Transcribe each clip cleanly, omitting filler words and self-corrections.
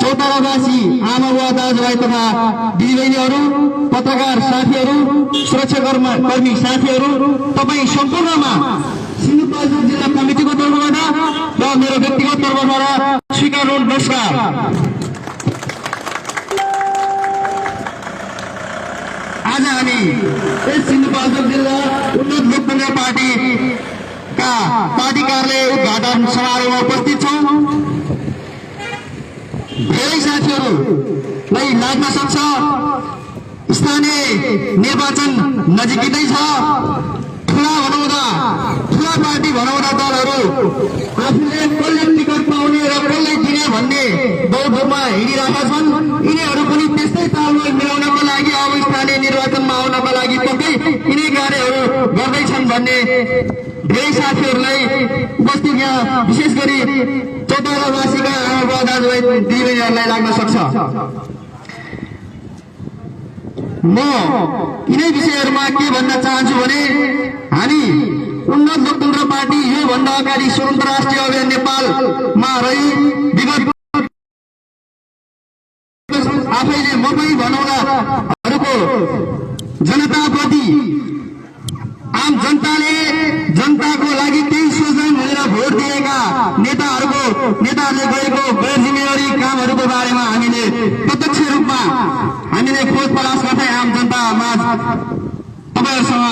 चौतारावासी आमा बुवा दाजुभाइ तथा दिदीबहिनीहरू, पत्रकार साथीहरू, सुरक्षाकर्मी साथीहरू, तपाईँ सम्पूर्णमा सिन्धुपाल्चोक जिल्ला कमिटीको तर्फबाट र मेरो व्यक्तिगत तर्फबाट स्वीकार नमस्कार। आज हामी यस सिन्धुपाल्चोक जिल्ला उन्नत लोकतन्त्र पार्टीका पार्टी कार्यालय उद्घाटन समारोहमा उपस्थित छौँ। धेरै साथीहरूलाई लाग्न सक्छ स्थानीय निर्वाचन नजिकै छ। ठुला पार्टी भनाउँदा दलहरू आफूले कसले टिकट पाउने र कसले दिने भन्ने दौडमा हिँडिरहेका छन्। यिनीहरू पनि त्यस्तै तालमेल मिलाउनको लागि अब स्थानीय निर्वाचनमा आउनको लागि पक्कै यिनै कार्यहरू गर्दैछन् भन्ने धेरै साथीहरूलाई उपस्थित यहाँ विशेष गरी चौतारावासीका आमा बुवा दाजुभाइ दिदीबहिनीहरूलाई लाग्न सक्छ। म यिनै विषयहरूमा के भन्न चाहन्छु भने हामी उन्नत लोकतन्त्र पार्टी योभन्दा अगाडि स्वतन्त्र राष्ट्रिय अभियान नेपालमा रही विगत आफैले म पनि भनौँलाहरूको जनताप्रति आम जनताको लागि केही सोच्छन् भनेर भोट दिएका नेताहरूले गरेको गैर जिम्मेवारी कामहरूको बारेमा हामीले प्रत्यक्ष रूपमा हामीले खोज तलास गर्दै आम जनतामा तपाईहरूसँग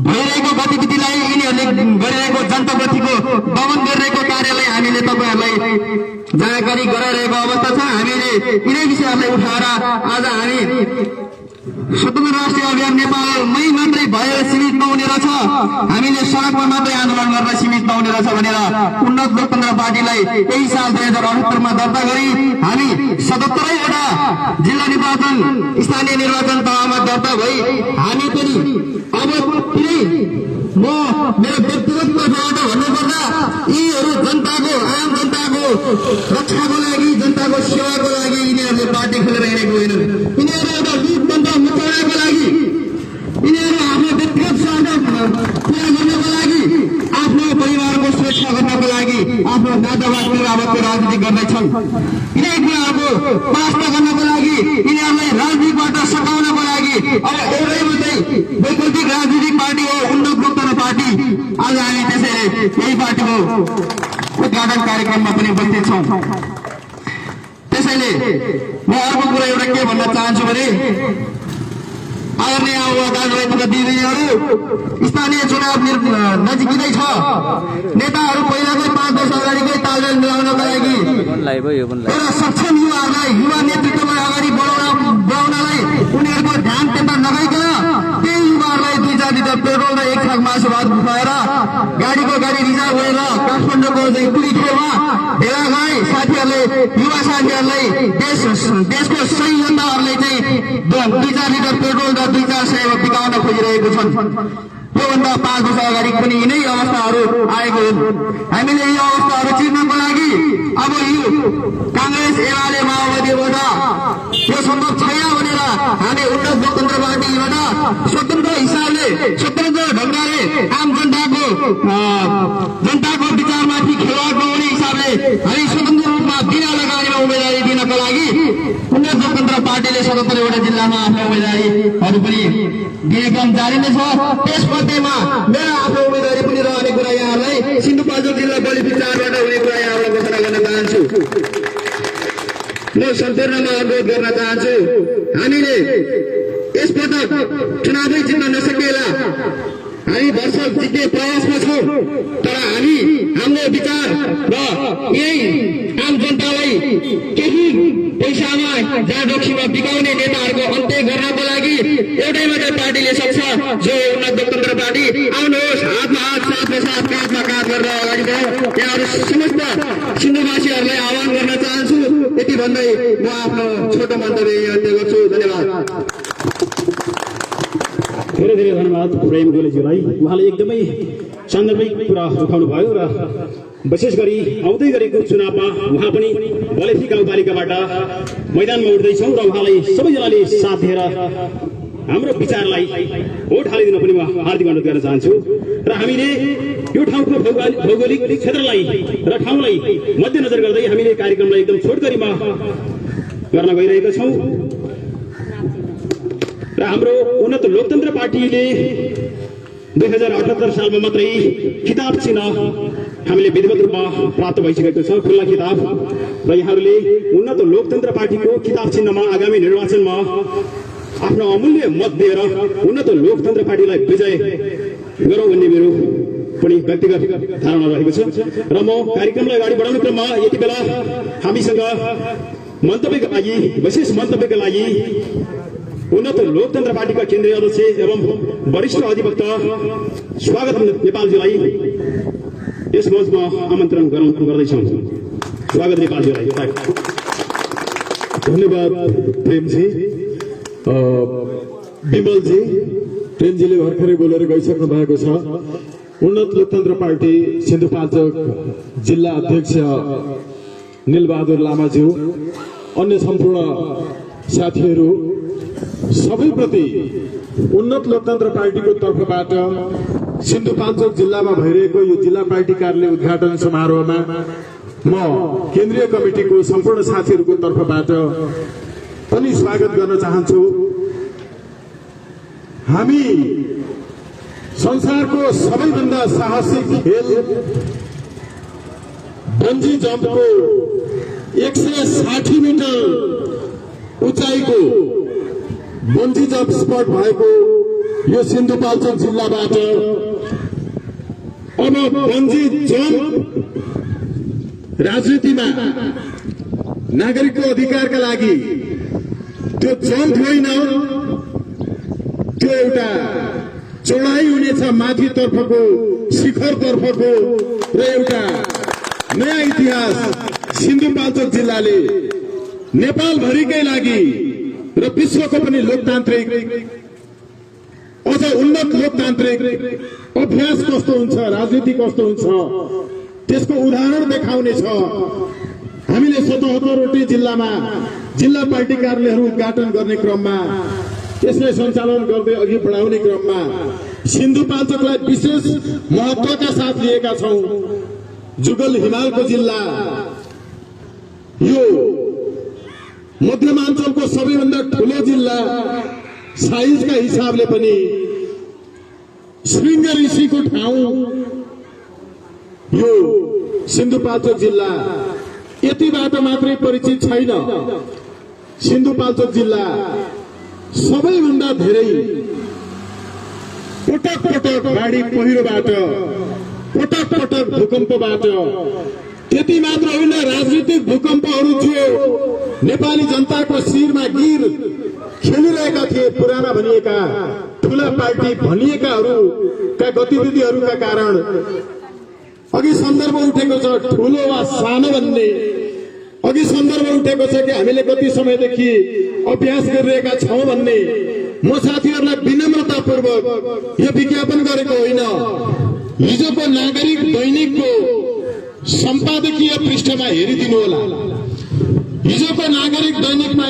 भइरहेको गतिविधिलाई, यिनीहरूले गरिरहेको जनताप्रतिको दमन गरिरहेको कार्यलाई हामीले तपाईहरूलाई जानकारी गराइरहेको अवस्था छ। हामीले यिनै विषयहरूलाई उठाएर आज हामी स्वतन्त्र राष्ट्रिय अभियान नेपालमै मात्रै भएर सीमित नहुने रहेछ, हामीले सडकमा मात्रै आन्दोलन गर्न सीमित नहुने रहेछ भनेर उन्नत लोकतन्त्र पार्टीलाई यही साल 2078मा दर्ता गरी हामी 77वटा जिल्ला निर्वाचन स्थानीय निर्वाचन तहमा दर्ता भई हामी पनि अब कुनै म मेरो व्यक्तिगत तर्फबाट भन्नुपर्दा यीहरू जनताको आम जनताको रक्षाको लागि, जनताको सेवाको लागि यिनीहरूले पार्टी खोलेर हिँडेको होइनन्। यिनीहरू एउटा लोकतन्त्र मुक्ताउनको लागि, यिनीहरू आफ्नो व्यक्तिगत स्वार्थ पुरा गर्नको लागि, आफ्नो परिवारको सुरक्षा गर्नको लागि आफ्नो नातावादको बाबतको राजनीति गर्दैछन्। यिनै कुराहरूको पासना गर्नको लागि, यिनीहरूलाई राजनीतिबाट सघाउनको लागि अब एउटै मात्रै वैकल्पिक राजनीतिक पार्टी हो उन्नत लोकतन्त्र पार्टी। आज हामी त्यसैले यही पार्टीको उद्घाटन कार्यक्रममा पनि उपस्थित छौँ। त्यसैले म अर्को कुरा एउटा के भन्न चाहन्छु भने आदरणीय आमा दाजुभाइ तथा दिदीबहिनीहरू, स्थानीय चुनाव नजिकै छ। नेताहरू पहिलाकै 5 वर्ष अगाडिकै तालमेल मिलाउनका लागि एउटा सक्षम युवा नेतृत्वलाई अगाडि बढाउनलाई उनीहरूको ध्यान त्यता नगइकन त्यही युवाहरूलाई 2-4 लिटर पेट्रोल र 1 छाक मासु भात खुवाएर गाडी रिजर्भ गरेर काठमाडौँको कुली ठाउँमा भेला गए साथीहरूले, युवा साथीहरूलाई देशको सही योद्धाहरूले चाहिँ 2-4 लिटर पेट्रोल र 2-4 सय बिकाउन खोजिरहेको छन्। त्योभन्दा 5 वर्ष अगाडि पनि यिनै अवस्थाहरू आएको हुन्। हामीले यी अवस्थाहरू चिर्नको लागि अब यो कांग्रेस एमाले माओवादीबाट यो सम्भव छैन भनेर हामी उन्नत लोकतन्त्र पार्टीबाट स्वतन्त्र हिसाबले, स्वतन्त्र ढङ्गले आम जनताको विचारमाथि खेलवाड नहुने हिसाबले हामी स्वतन्त्र रूपमा बिना लगानीमा उम्मेदवारी दिनको लागि उन्नत लोकतन्त्र पार्टीले 77वटा जिल्लामा आफ्नो उम्मेदवारीहरू पनि दिने क्रम जारी नै छ। त्यसमध्येमा मेरो आफ्नो उम्मेदवारी पनि रहने कुरा यहाँलाई सिन्धुपाल्चोक जिल्ला बलि विचारबाट हुने कुरा यहाँलाई घोषणा गर्न चाहन्छु। म सम्पूर्णमा अनुरोध गर्न चाहन्छु, हामीले यसपटक चुनावै जित्न नसकेला हामी वर्षौं जित्ने प्रयासमा छौं, तर हामी हाम्रो विचार र यही आम जनतालाई केही पैसामा जाँडोक्सीमा बिकाउने नेताहरूको अन्त्य गर्नको लागि एउटै मात्रै पार्टीले सक्छ, जो उन्नत लोकतन्त्र पार्टी। आउनुहोस्, हातमा हात, साथमा साथ, काँधमा काँध गरेर अगाडि बढौँ। यहाँहरू समस्त सिन्धुवासीहरूलाई आह्वान गर्न चाहन्छु। यति भन्दै म आफ्नो छोटो मन्तव्य अन्त्य गर्छु। धन्यवाद। धेरै धेरै धन्यवाद प्रेम गोलेज्यूलाई। उहाँले एकदमै सान्दर्भिक कुरा उठाउनु भयो र विशेष गरी आउँदै गरेको चुनावमा उहाँ पनि बलेफी गाउँपालिकाबाट मैदानमा उठ्दैछौँ र उहाँलाई सबैजनाले साथ दिएर हाम्रो विचारलाई भोट हालिदिन पनि म हार्दिक अनुरोध गर्न चाहन्छु र हामीले यो ठाउँको भौगोलिक क्षेत्रलाई र ठाउँलाई मध्यनजर गर्दै हामीले कार्यक्रमलाई एकदम छोटकरीमा गर्न गइरहेका छौं र हाम्रो उन्नत लोकतन्त्र पार्टीले 2078 सालमा मात्रै खिताब चिन्ह हामीले विधिवत रूपमा प्राप्त भइसकेको छ, खुल्ला खिताब। र यहाँहरूले उन्नत लोकतन्त्र पार्टीको खिताब चिन्हमा आगामी निर्वाचनमा आफ्नो अमूल्य मत दिएर उन्नत लोकतन्त्र पार्टीलाई विजय गरौँ भन्ने मेरो पनि व्यक्तिगत धारणा रहेको छ। र म कार्यक्रमलाई अगाडि बढाउने क्रममा यति बेला हामीसँग मन्तव्यका लागि, विशेष मन्तव्यका लागि उन्नत लोकतन्त्र पार्टीका केन्द्रीय अध्यक्ष एवं वरिष्ठ अधिवक्ता स्वागत नेपालजीलाई यस मञ्चमा आमन्त्रण गर्दैछौँ। स्वागत नेपालजीलाई। धन्यवाद प्रेमजी। विमलजी, प्रेमजीले भर्खरै बोलेर गइसक्नु भएको छ। उन्नत लोकतन्त्र पार्टी सिन्धुपाल्चोक जिल्ला अध्यक्ष निलबहादुर लामाज्यू, अन्य सम्पूर्ण साथीहरू सबैप्रति उन्नत लोकतन्त्र पार्टीको तर्फबाट सिन्धुपाल्चोक जिल्लामा भइरहेको यो जिल्ला पार्टी कार्यालय उद्घाटन समारोहमा म केन्द्रीय कमिटिको सम्पूर्ण साथीहरूको तर्फबाट पनि स्वागत गर्न चाहन्छु। हामी संसारको सबैभन्दा साहसिक खेल बन्जी जम्पको 160 मिटर उचाइको बन्जी जम्प स्पट भएको यो सिन्धुपाल्चोक जिल्लाबाट अब बन्जी जम्प राजनीतिमा नागरिकको अधिकारका लागि त्यो जम्प होइन, त्यो एउटा चौडाइ हुनेछ माथितर्फको, शिखरतर्फको र एउटा नयाँ इतिहास सिन्धुपाल्चोक जिल्लाले नेपालभरिकै लागि र विश्वको पनि लोकतान्त्रिक अझ उन्नत लोकतान्त्रिक अभ्यास कस्तो हुन्छ, राजनीति कस्तो हुन्छ त्यसको उदाहरण देखाउने छ। हामीले 77वटै जिल्लामा जिल्ला पार्टी कार्यालयहरू उद्घाटन गर्ने क्रममा, यसलाई सञ्चालन गर्दै अघि बढाउने क्रममा सिन्धुपाल्चोकलाई विशेष महत्त्वका साथ लिएका छौं। जुगल हिमालको जिल्ला, यो मध्यमाञ्चलको सबैभन्दा ठूलो जिल्ला साइजका हिसाबले पनि श्रृङ्ग ऋषिको ठाउँ यो सिन्धुपाल्चोक जिल्ला यतिबाट मात्रै परिचित छैन। सिन्धुपाल्चोक जिल्ला सबैभन्दा धेरै पटक पटक बाढी पहिरोबाट, पटक पटक भूकम्पबाट, त्यति मात्र होइन राजनीतिक भूकम्पहरू जो नेपाली जनताको शिरमा गिर खेलिरहेका थिए, पुराना भनिएका ठूला पार्टी भनिएकाहरूका गतिविधिहरूका कारण अघि सन्दर्भ उठेको छ ठूलो वा सानो भन्ने, अघि सन्दर्भ उठेको छ कि हामीले कति समयदेखि अभ्यास गरिरहेका छौं भन्ने। म साथीहरूलाई विनम्रतापूर्वक यो विज्ञापन गरेको होइन, हिजोको नागरिक दैनिकको सम्पादकीय पृष्ठमा हेरिदिनु होला। हिजोको नागरिक दैनिकमा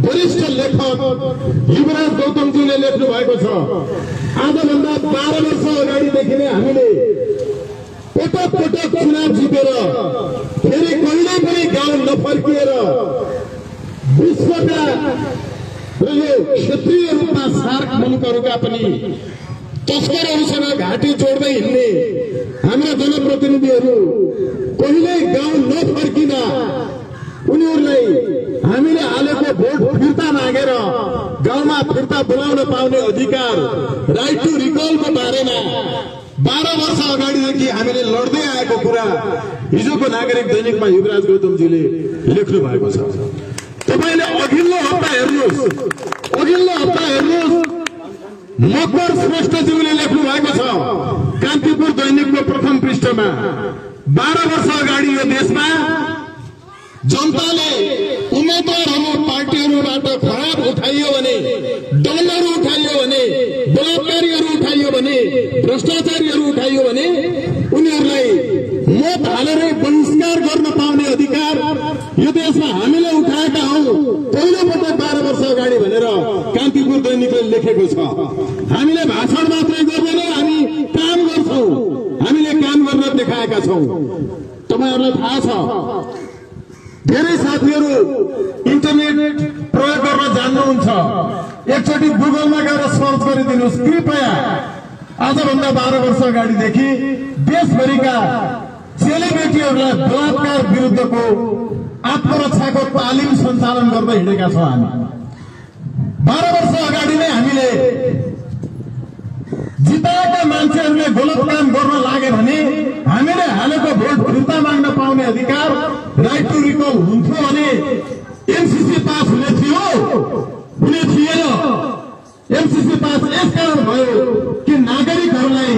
वरिष्ठ लेखक युवराज गौतमजीले लेख्नु भएको छ, आजभन्दा 12 वर्ष अगाडिदेखि नै हामीले पटक पटक चुनाव जितेर फेरि कहिल्यै पनि गाउँ नफर्किएर विश्वका र यो क्षेत्रीय रूपमा सार्क मुलुकहरूका पनि तस्करहरूसँग घाँटी जोड्दै हिँड्ने हाम्रा जनप्रतिनिधिहरू कहिल्यै गाउँ नफर्किँदा उनीहरूलाई हामीले हालेको भोट फिर्ता मागेर गाउँमा फिर्ता बोलाउन पाउने अधिकार, राइट टु रिकलको बारेमा 12 वर्ष अगाडिदेखि हामीले लड्दै आएको कुरा हिजोको नागरिक दैनिकमा युवराज गौतमजीले लेख्नु भएको छ। तपाईले अघिल्लो हप्ता हेर्नुहोस् मकर श्रेष्ठज्यूले लेख्नु भएको छ कान्तिपुर दैनिकको प्रथम पृष्ठमा, 12 वर्ष अगाडि यो देशमा जनताले उम्मेद्वारहरू पार्टीहरूबाट खराब उठाइयो भने, दलहरू उठाइयो भने, बलात्कारीहरू उठाइयो भने, भ्रष्टाचारीहरू उठाइयो भने उनीहरूलाई मत हालेर बहिष्कार गर्न पाउने अधिकार यो देशमा हामीले उठाएका हौ पहिलो पटक 12 वर्ष अगाडि भनेर कान्तिपुर दैनिकले लेखेको छ। हामीले भाषण मात्रै गर्दैनौँ, हामी काम गर्छौँ, हामीले काम गरेर देखाएका छौँ। तपाईहरुलाई थाहा छ, धेरै साथीहरू इन्टरनेट प्रयोग गर्न जान्नुहुन्छ, एकचोटि गुगलमा गएर सर्च गरिदिनुहोस् कृपया। आजभन्दा 12 वर्ष अगाडिदेखि देशभरिका सेलिब्रिटीहरूलाई बलात्कार विरुद्धको आत्मरक्षाको तालिम सञ्चालन गर्दै हिँडेका छौँ हामी। 12 वर्ष अगाडि नै हामीले जिताएका मान्छेहरूले गलत काम गर्न लागे भने हामीले हालेको भोट फिर्ता माग्न पाउने अधिकार, राइट टु रिकल हुन्थ्यो भने एमसीसी पास हुने थिएन। एमसीसी पास यसकारण भयो कि नागरिकहरूलाई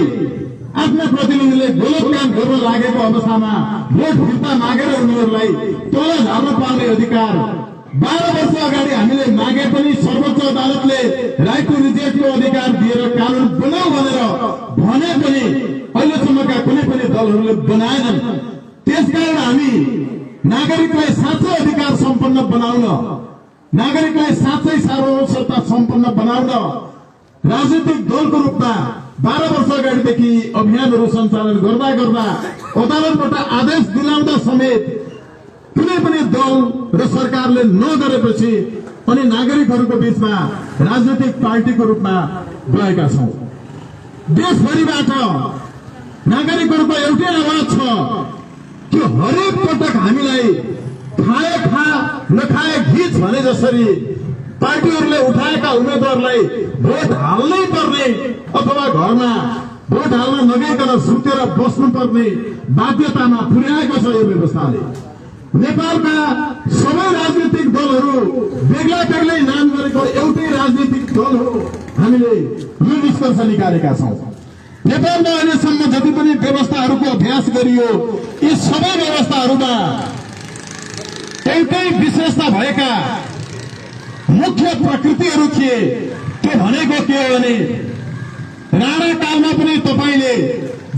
आफ्ना प्रतिनिधिले गलत काम गर्न लागेको अवस्थामा भोट फिर्ता मागेर उनीहरूलाई तल झार्न पाउने अधिकार 12 वर्ष अगाडि हामीले मागे पनि सर्वोच्च अदालतले राइट टु रिजेक्टको अधिकार दिएर कानून बनाऊ भने पनि अहिलेसम्मका कुनै पनि दलहरूले बनाएनन्। त्यसकारण हामी नागरिकलाई साँच्चै अधिकार सम्पन्न बनाउन, नागरिकलाई साँच्चै सार्वभौमता सम्पन्न बनाउन राजनीतिक दलको रूपमा 12 वर्ष अगाडिदेखि अभियानहरू सञ्चालन गर्दा गर्दा अदालतबाट आदेश दिलाउँदा समेत कुनै पनि दल र सरकारले नगरेपछि अनि नागरिकहरूको बीचमा राजनीतिक पार्टीको रूपमा गएका छौं। देशभरिबाट नागरिकहरूको एउटै आवाज छ कि हरेक पटक हामीलाई खाए खा नखाए घिच भने जसरी पार्टीहरूले उठाएका उम्मेद्वारलाई भोट हाल्नै पर्ने अथवा घरमा भोट हाल्न नगइकन सुतेर बस्नुपर्ने बाध्यतामा पुर्याएको छ यो व्यवस्थाले। नेपालका सबै राजनीतिक दलहरू बेग्ला बेग्लै नाम गरेको एउटै राजनीतिक दल हो। हामीले यो निष्कर्ष निकालेका छौं। नेपालमा अहिलेसम्म जति पनि व्यवस्थाहरूको अभ्यास गरियो यी सबै व्यवस्थाहरूमा एउटै विशेषता भएका मुख्य प्रकृतिहरू थिए। त्यो भनेको के हो भने राणा कालमा पनि तपाईले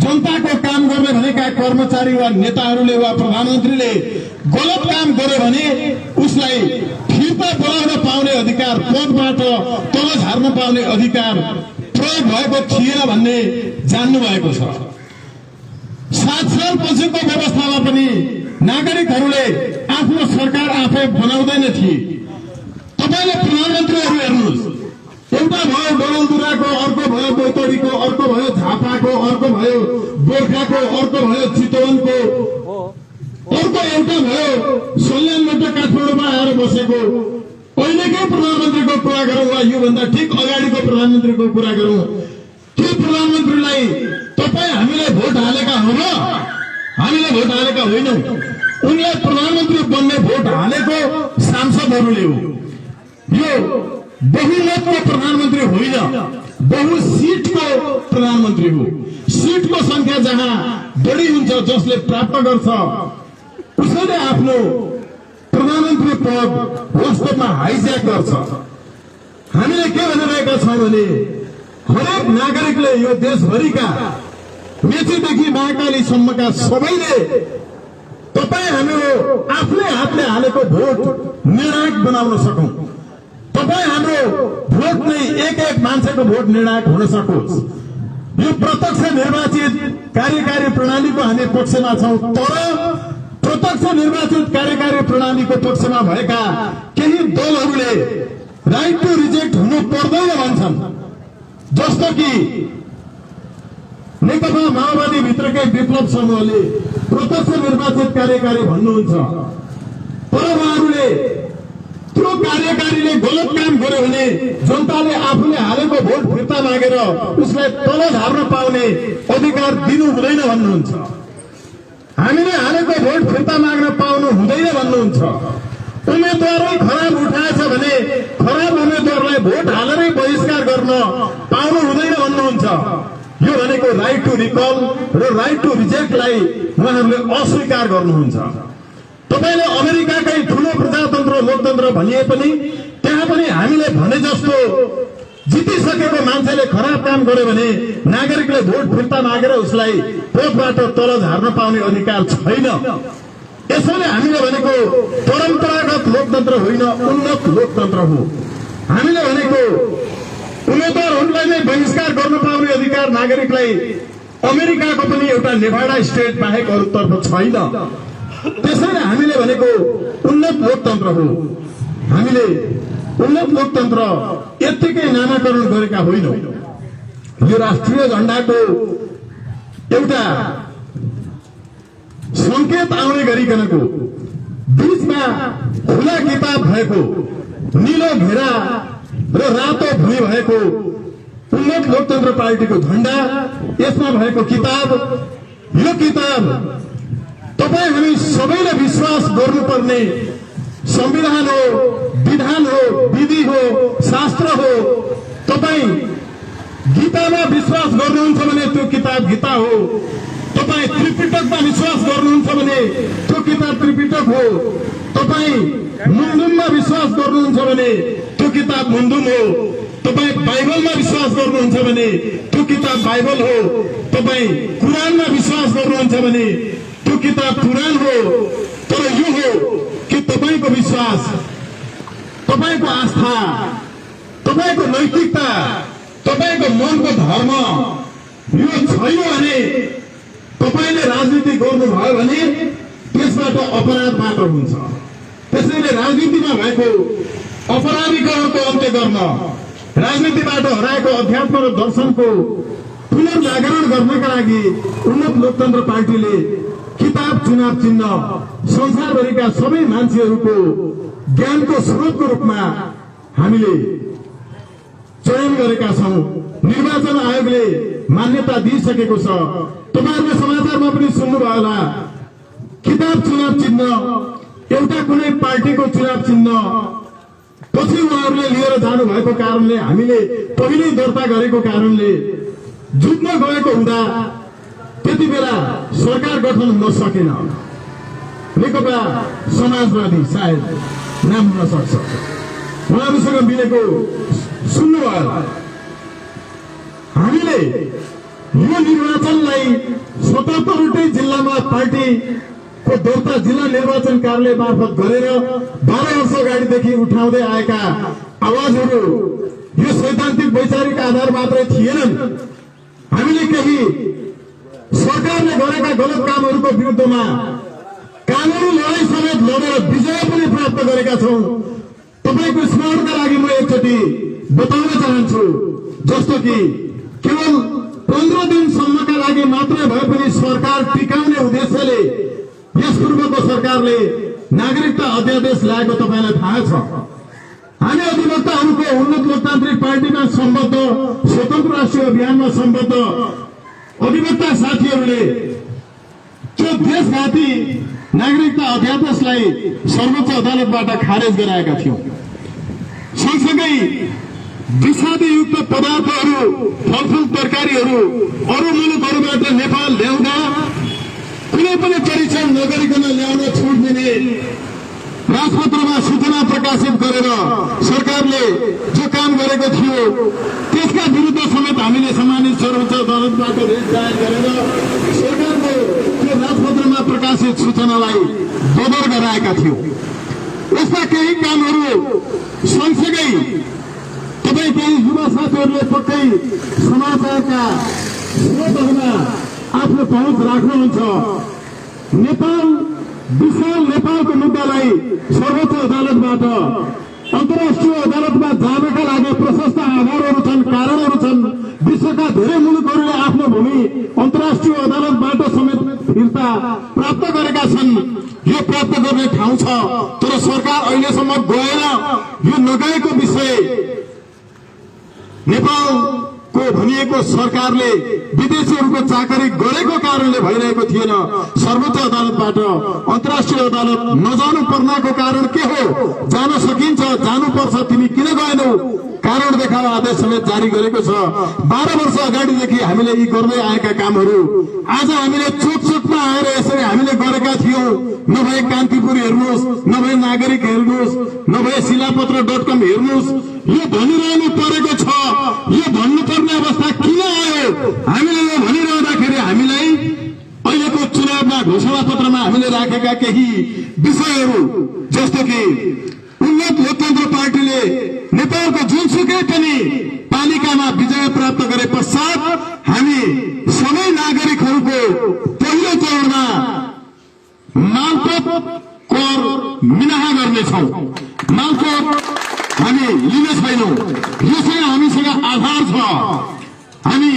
जनताको काम गर्ने भनेका कर्मचारी वा नेताहरूले वा प्रधानमन्त्रीले गलत काम गर्यो भने उसलाई फिर्ता बोलाउन पाउने अधिकार, पदबाट तल झार्न पाउने अधिकार प्रयोग भएको थिएन भन्ने जान्नु भएको छ। 7 साल पछिको व्यवस्थामा पनि नागरिकहरूले आफ्नो सरकार आफै बनाउँदैन थिए। तपाईले प्रधानमन्त्रीहरू हेर्नुहोस्, एउटा भयो डडेलधुराको, अर्को भयो बैतडीको, अर्को भयो झापाको, अर्को भयो गोर्खाको, अर्को भयो चितवनको, अर्को एउटा भयो सल्यानबाट काठमाडौँमा आएर बसेको। पहिलेकै प्रधानमन्त्रीको कुरा गरौँ वा योभन्दा ठिक अगाडिको प्रधानमन्त्रीको कुरा गरौँ, त्यो प्रधानमन्त्रीलाई तपाईँ हामीले भोट हालेका हो र? हामीले भोट हालेका होइनौँ। उनलाई प्रधानमन्त्री बन्ने भोट हालेको सांसदहरूले हो। यो बहुमतको प्रधानमन्त्री होइन, बहु सीटको प्रधानमन्त्री हो। सीटको संख्या जहाँ बढी हुन्छ, जसले प्राप्त गर्छ उसैले आफ्नो प्रधानमन्त्री पद वास्तवमा हाइज्याक गर्छ। हामीले के भनिरहेका छौँ भने हरेक नागरिकले यो देशभरिका मेचीदेखि महाकालीसम्मका सबैले तपाईँ हाम्रो आफ्नै हातले हालेको भोट निर्णायक बनाउन सकौं। तपाईँ हाम्रो भोट नै एक एक मान्छेको भोट निर्णायक हुन सकोस्। यो प्रत्यक्ष निर्वाचित कार्यकारी प्रणालीको हामी पक्षमा छौं, तर प्रत्यक्ष निर्वाचित कार्यकारी प्रणालीको पक्षमा भएका केही दलहरूले राइट टु रिजेक्ट हुनु पर्दैन भन्छन्। जस्तो कि नेकपा माओवादी भित्रकै विप्लव समूहले प्रत्यक्ष निर्वाचित कार्यकारी भन्नुहुन्छ, तर उहाँहरूले त्यो कार्यकारीले गलत काम गर्यो भने जनताले आफूले हालेको भोट फिर्ता मागेर उसलाई तल झार्न पाउने अधिकार दिनु हुँदैन भन्नुहुन्छ। हामीले हालेको भोट फिर्ता माग्न पाउनु हुँदैन भन्नुहुन्छ। उम्मेद्वारै खराब उठाएछ भने खराब उम्मेद्वारलाई भोट हालेरै बहिष्कार गर्न पाउनु हुँदैन भन्नुहुन्छ। यो भनेको राइट टु रिकल र राइट टु रिजेक्टलाई उहाँहरूले अस्वीकार गर्नुहुन्छ। तपाईले अमेरिकाकै ठूलो प्रजातन्त्र लोकतन्त्र भनिए पनि त्यहाँ पनि हामीले भने जस्तो जितिसकेको मान्छेले खराब काम गर्यो भने नागरिकले भोट फिर्ता मागेर उसलाई पदबाट तल झार्न पाउने अधिकार छैन। यसैले हामीले भनेको परम्परागत लोकतन्त्र होइन, उन्नत लोकतन्त्र हो। हामीले भनेको उम्मेदवारहरूलाई नै बहिष्कार गर्न पाउने अधिकार नागरिकलाई अमेरिकाको पनि एउटा नेभाडा स्टेट बाहेक अरूतर्फ छैन। त्यसैले हामीले भनेको उन्नत लोकतन्त्र हो। हामीले उन्नत लोकतन्त्र यत्तिकै नामाकरण गरेका होइनौं। यो राष्ट्रिय झण्डाको एउटा संकेत आउने गरिकनको बीचमा खुला किताब भएको, नीलो घेरा र रातो भुइँ भएको उन्नत लोकतन्त्र पार्टीको झण्डा, यसमा भएको किताब, यो किताब तपाईँ हामी सबैले विश्वास गर्नुपर्ने संविधान हो, विधान हो, विधि हो, शास्त्र हो। तपाईँ गीतामा विश्वास गर्नुहुन्छ भने त्यो किताब गीता हो। तपाईँ त्रिपिटकमा विश्वास गर्नुहुन्छ भने त्यो किताब त्रिपिटक हो। तपाईँ मुन्दुममा विश्वास गर्नुहुन्छ भने त्यो किताब मुन्दुम हो। तपाईँ बाइबलमा विश्वास गर्नुहुन्छ भने त्यो किताब बाइबल हो। तपाईँ कुरानमा विश्वास गर्नुहुन्छ भने त्यो किताब कुरान हो। तर यो हो कि तपाईँको विश्वास, तपाईँको आस्था, तपाईँको नैतिकता, तपाईँको मनको धर्म यो छैन भने, तपाईँले राजनीति गर्नुभयो भने त्यसबाट अपराध मात्र हुन्छ। त्यसैले राजनीतिमा भएको अपराधीकरणको अन्त्य गर्न, राजनीतिबाट हराएको अध्यात्म र दर्शनको पुनर्जागरण गर्नका लागि उन्नत लोकतन्त्र पार्टीले किताब चुनाव चिन्ह संसारभरिका सबै मान्छेहरूको ज्ञानको स्रोतको रूपमा हामीले चयन गरेका छौं। निर्वाचन आयोगले मान्यता दिइसकेको छ। तपाईहरुले समाचारमा पनि सुन्नुभयो होला, किताब चुनाव चिन्ह एउटा कुनै पार्टीको चुनाव चिन्ह पछि उहाँहरूले लिएर जानु भएको कारणले, हामीले पहिल्यै दर्ता गरेको कारणले जुट्न गएको हुँदा त्यति बेला सरकार गठन हुन सकेन। नेकपा समाजवादी सायद नाम हुन सक्छ, उहाँहरूसँग मिलेको सुन्नुभयो। हामीले यो निर्वाचनलाई 77वटै जिल्लामा पार्टीको दर्ता जिल्ला निर्वाचन कार्यालय मार्फत गरेर 12 वर्ष अगाडिदेखि उठाउँदै आएका आवाजहरू यो सैद्धान्तिक वैचारिक आधार मात्रै थिएनन्। हामीले केही सरकारले गरेका गलत कामहरूको विरुद्धमा कानूनी लडाई समेत लडेर विजय पनि प्राप्त गरेका छौं। तपाईको स्मरणका लागि म एकचोटि बताउन चाहन्छु, जस्तो कि केवल 15 दिनसम्मका लागि मात्रै भए पनि सरकार टिकाउने उद्देश्यले यस पूर्वको सरकारले नागरिकता अध्यादेश ल्याएको तपाईलाई थाहा छ। हामी अधिवक्ताहरूको उन्नत लोकतान्त्रिक पार्टीमा सम्बद्ध, स्वतन्त्र राष्ट्रिय अभियानमा सम्बद्ध अधिवक्ता साथीहरूले त्यो देशघाती नागरिकता अध्यादेशलाई सर्वोच्च अदालतबाट खारेज गराएका थियौं। सँगसँगै विषादयुक्त पदार्थहरू, फलफुल तरकारीहरू अरू मुलुकहरूबाट नेपाल ल्याउँदा कुनै पनि परीक्षण नगरिकन ल्याउन छुट दिने राजपत्रमा सूचना प्रकाशित गरेर सरकारले जो काम गरेको थियो त्यसका विरुद्ध समेत हामीले सम्मानित सर्वोच्च अदालतबाट रिट दायर गरेर सरकारको त्यो राजपत्रमा प्रकाशित सूचनालाई बदर गराएका थियौं। यस्ता केही कामहरू सँगसँगै तपाईँ केही युवा साथीहरूले पक्कै समाचारका स्रोतहरूमा आफ्नो पहुँच राख्नुहुन्छ। नेपाल विशाल नेपालको मुद्दालाई सर्वोच्च अदालतबाट अन्तर्राष्ट्रिय अदालतमा जानका लागि प्रशस्त आधारहरू छन्, कारणहरू छन्। विश्वका धेरै मुलुकहरूले आफ्नो भूमि अन्तर्राष्ट्रिय अदालतबाट समेत फिर्ता प्राप्त गरेका छन्। यो प्राप्त गर्ने ठाउँ छ, तर सरकार अहिलेसम्म गएन। यो नगएको विषय नेपालको भनिएको सरकारले विदेशीहरूको चाकरी गरेको कारणले भइरहेको थिएन। सर्वोच्च अदालतबाट अन्तर्राष्ट्रिय अदालत नजानु पर्नको कारण के हो? जान सकिन्छ, जानुपर्छ, तिमी किन गएनौ? कारण देखाउ आदेश समेत जारी गरेको छ। 12 वर्ष अगाडिदेखि हामीले यी गर्दै आएका कामहरू आज हामीले चोकचोकमा आएर यसरी हामीले गरेका थियौं। नभए कान्तिपुर हेर्नुहोस्, नभए नागरिक हेर्नुहोस्, नभए शिलापत्र.com हेर्नुहोस्। यो भनिरहनु परेको छ। यो भन्नुपर्ने अवस्था किन आयो? हामीले यो भनिरहँदाखेरि हामीलाई अहिलेको चुनावमा घोषणा पत्रमा हामीले राखेका केही विषयहरू जस्तो कि उन्नत लोकतन्त्र पार्टीले नेपालको जुनसुकै पनि पालिकामा विजय प्राप्त गरे पश्चात हामी सबै नागरिकहरूको पहिलो चरणमा मालपोत कर मिनाहा गर्नेछौँ। मालपोत हामी लिने छैनौँ। यो चाहिँ हामीसँग आधार छ। हामी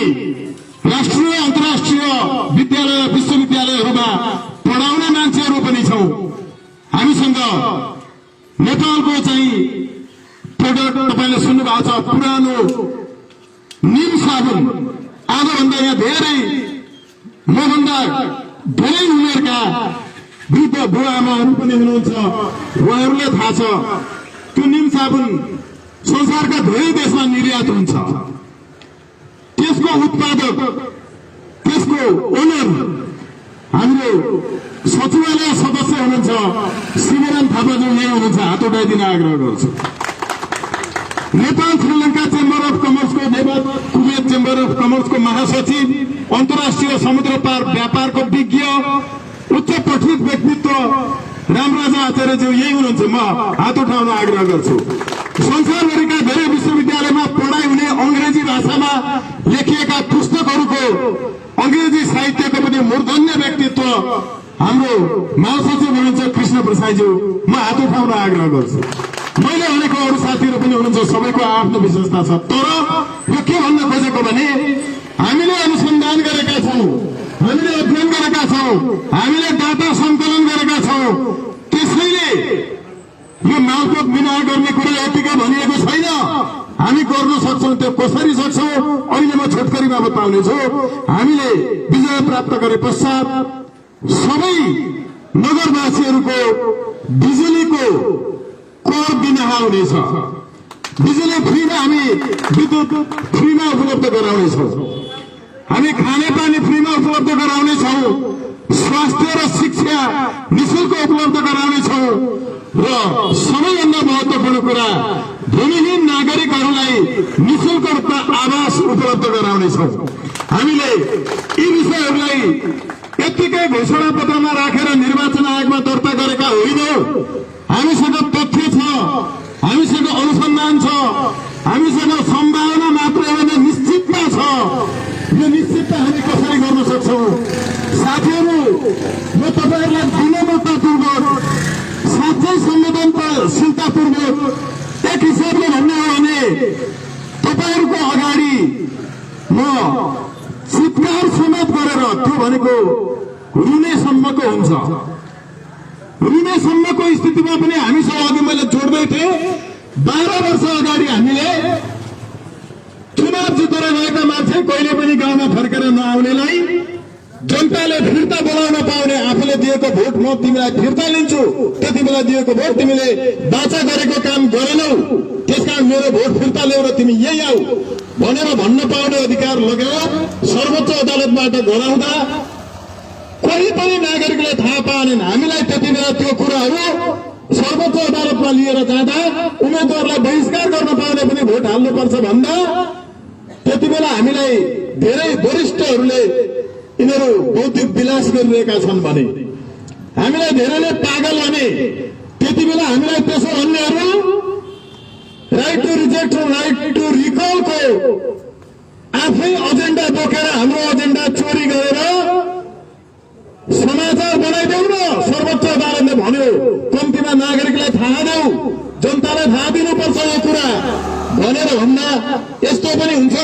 राष्ट्रिय अन्तर्राष्ट्रिय विद्यालय विश्वविद्यालयहरूमा पढाउने मान्छेहरू पनि छौँ। हामीसँग नेपालको चाहिँ प्रोडक्ट तपाईँले सुन्नुभएको छ, पुरानो निम साबुन आजभन्दा यहाँ धेरै मभन्दा धेरै उमेरका वृद्ध बुढाआमाहरू पनि हुनुहुन्छ, उहाँहरूलाई थाहा छ त्यो निम साबुन संसारका धेरै देशमा निर्यात हुन्छ। त्यसको उत्पादक, त्यसको ओनर हाम्रो सचिवालय सदस्य हुनुहुन्छ शिवराम थापाज्यू यही हुनुहुन्छ, हात उठाइदिन आग्रह गर्छु। नेपाल श्रीलङ्का चेम्बर अफ कमर्सको, नेपाल कुवेत चेम्बर अफ कमर्सको महासचिव, अन्तर्राष्ट्रिय समुद्र पार व्यापारको विज्ञ, उच्च पठित व्यक्तित्व रामराजा आचार्यज्यू यही हुनुहुन्छ, म हात उठाउन आग्रह गर्छु। संसारभरिका धेरै विश्वविद्यालयमा पढाइ हुने अंग्रेजी भाषामा लेखिएका पुस्तकहरूको अंग्रेजी साहित्यको पनि मूर्धन्य व्यक्तित्व हाम्रो महासचिव हुनुहुन्छ कृष्ण प्रसादज्यू, म हात उठाउन आग्रह गर्छु। मैले भनेको अरू साथीहरू पनि हुनुहुन्छ, सबैको आफ्नो विशेषता छ। तर यो के भन्न खोजेको भने हामीले अनुसन्धान गरेका छौँ, हामीले अध्ययन गरेका छौँ, हामीले डाटा सङ्कलन गरेका छौँ। त्यसैले यो मालपोत मिनाहा गर्ने कुरा यतिकै भनिएको छैन। हामी गर्न सक्छौँ। त्यो कसरी सक्छौँ अहिले म छोटकरीमा बताउनेछु। हामीले विजय प्राप्त गरे पश्चात सबै नगरवासीहरूको बिजुलीको कर बिनाहा हुनेछ। बिजुली फ्रीमा, हामी विद्युत फ्रीमा उपलब्ध गराउनेछौँ। हामी खानेपानी फ्रीमा उपलब्ध गराउनेछौँ। स्वास्थ्य र शिक्षा निःशुल्क उपलब्ध गराउनेछौँ। र सबैभन्दा महत्त्वपूर्ण कुरा, भूमिहीन नागरिकहरूलाई निःशुल्क रूपमा आवास उपलब्ध गराउनेछौँ। हामीले यी विषयहरूलाई यत्तिकै घोषणा पत्रमा राखेर निर्वाचन आयोगमा दर्ता गरेका होइनौँ। हामीसँग तथ्य छ, हामीसँग अनुसन्धान छ, हामीसँग सम्भावना मात्र होइन निश्चितता छ। यो निश्चितता हामी कसरी गर्न सक्छौँ? साथीहरू, म तपाईँहरूलाई विनम्रतापूर्वक, साँच्चै संवेदनशीलतापूर्वक एक हिसाबले भन्ने हो भने तपाईँहरूको अगाडि म चितकार समेत गरेर, त्यो भनेको रुनेसम्मको हुन्छ, रुनेसम्मको स्थितिमा पनि हामीसँग अघि मैले जोड्दै थिएँ 12 वर्ष अगाडि हामीले चुनाव जितेर गएका मान्छे कहिले पनि गाउँमा फर्केर नआउनेलाई जनताले फिर्ता बोलाउन पाउने, आफूले दिएको भोट म तिमीलाई फिर्ता लिन्छु, त्यति बेला दिएको भोट तिमीले बाचा गरेको काम गरेनौ, त्यसकारण मेरो भोट फिर्ता ल्याऊ र तिमी यही आऊ भनेर भन्न पाउने अधिकार लगायत सर्वोच्च अदालतबाट गराउँदा कोही पनि नागरिकले थाहा पाएनन्। हामीलाई त्यति बेला त्यो कुराहरू सर्वोच्च अदालतमा लिएर जाँदा उम्मेद्वारलाई बहिष्कार गर्न पाउने पनि भोट हाल्नुपर्छ भन्दा त्यति बेला हामीलाई धेरै वरिष्ठहरूले यिनीहरू बौद्धिक विलास गरिरहेका छन् भने, हामीलाई धेरैले पागल भने, त्यति बेला हामीलाई त्यसो भन्नेहरू राइट टु रिजेक्ट र राइट टु रिकलको आफै एजेन्डा बोकेर हाम्रो एजेन्डा चोरी गरेर समाचार बनाइदेऊ न। सर्वोच्च अदालतले भन्यो कम्तीमा नागरिकलाई थाहा देऊ, जनतालाई थाहा दिनुपर्छ यो कुरा भनेर भन्दा यस्तो पनि हुन्छ।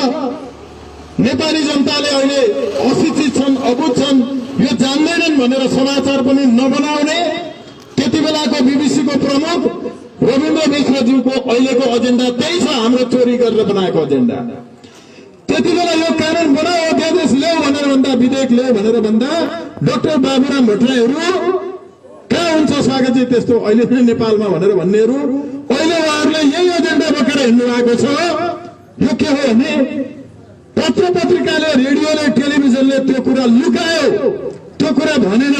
नेपाली जनताले अहिले अशिक्षित छन्, अबुझ छन्, यो जान्दैनन् भनेर समाचार पनि नबनाउने। त्यति बेलाको बीबीसीको प्रमुख रविन्द्र मिश्रज्यूको अहिलेको एजेन्डा त्यही छ, हाम्रो चोरी गरेर बनाएको एजेन्डा। त्यति बेला यो कानून बनाऊ, अध्यादेश ल्याऊ भनेर भन्दा, विधेयक ल्याऊ भनेर भन्दा डाक्टर बाबुराम भट्टराईहरू कहाँ हुन्छ स्वागतजी त्यस्तो अहिले पनि नेपालमा भनेर भन्नेहरू अहिले उहाँहरूले यही एजेन्डा बोकेर हिँड्नु भएको छ। यो के हो भने पत्र पत्रिकाले, रेडियोले, टेलिभिजनले त्यो कुरा लुकायो, त्यो कुरा भनेन,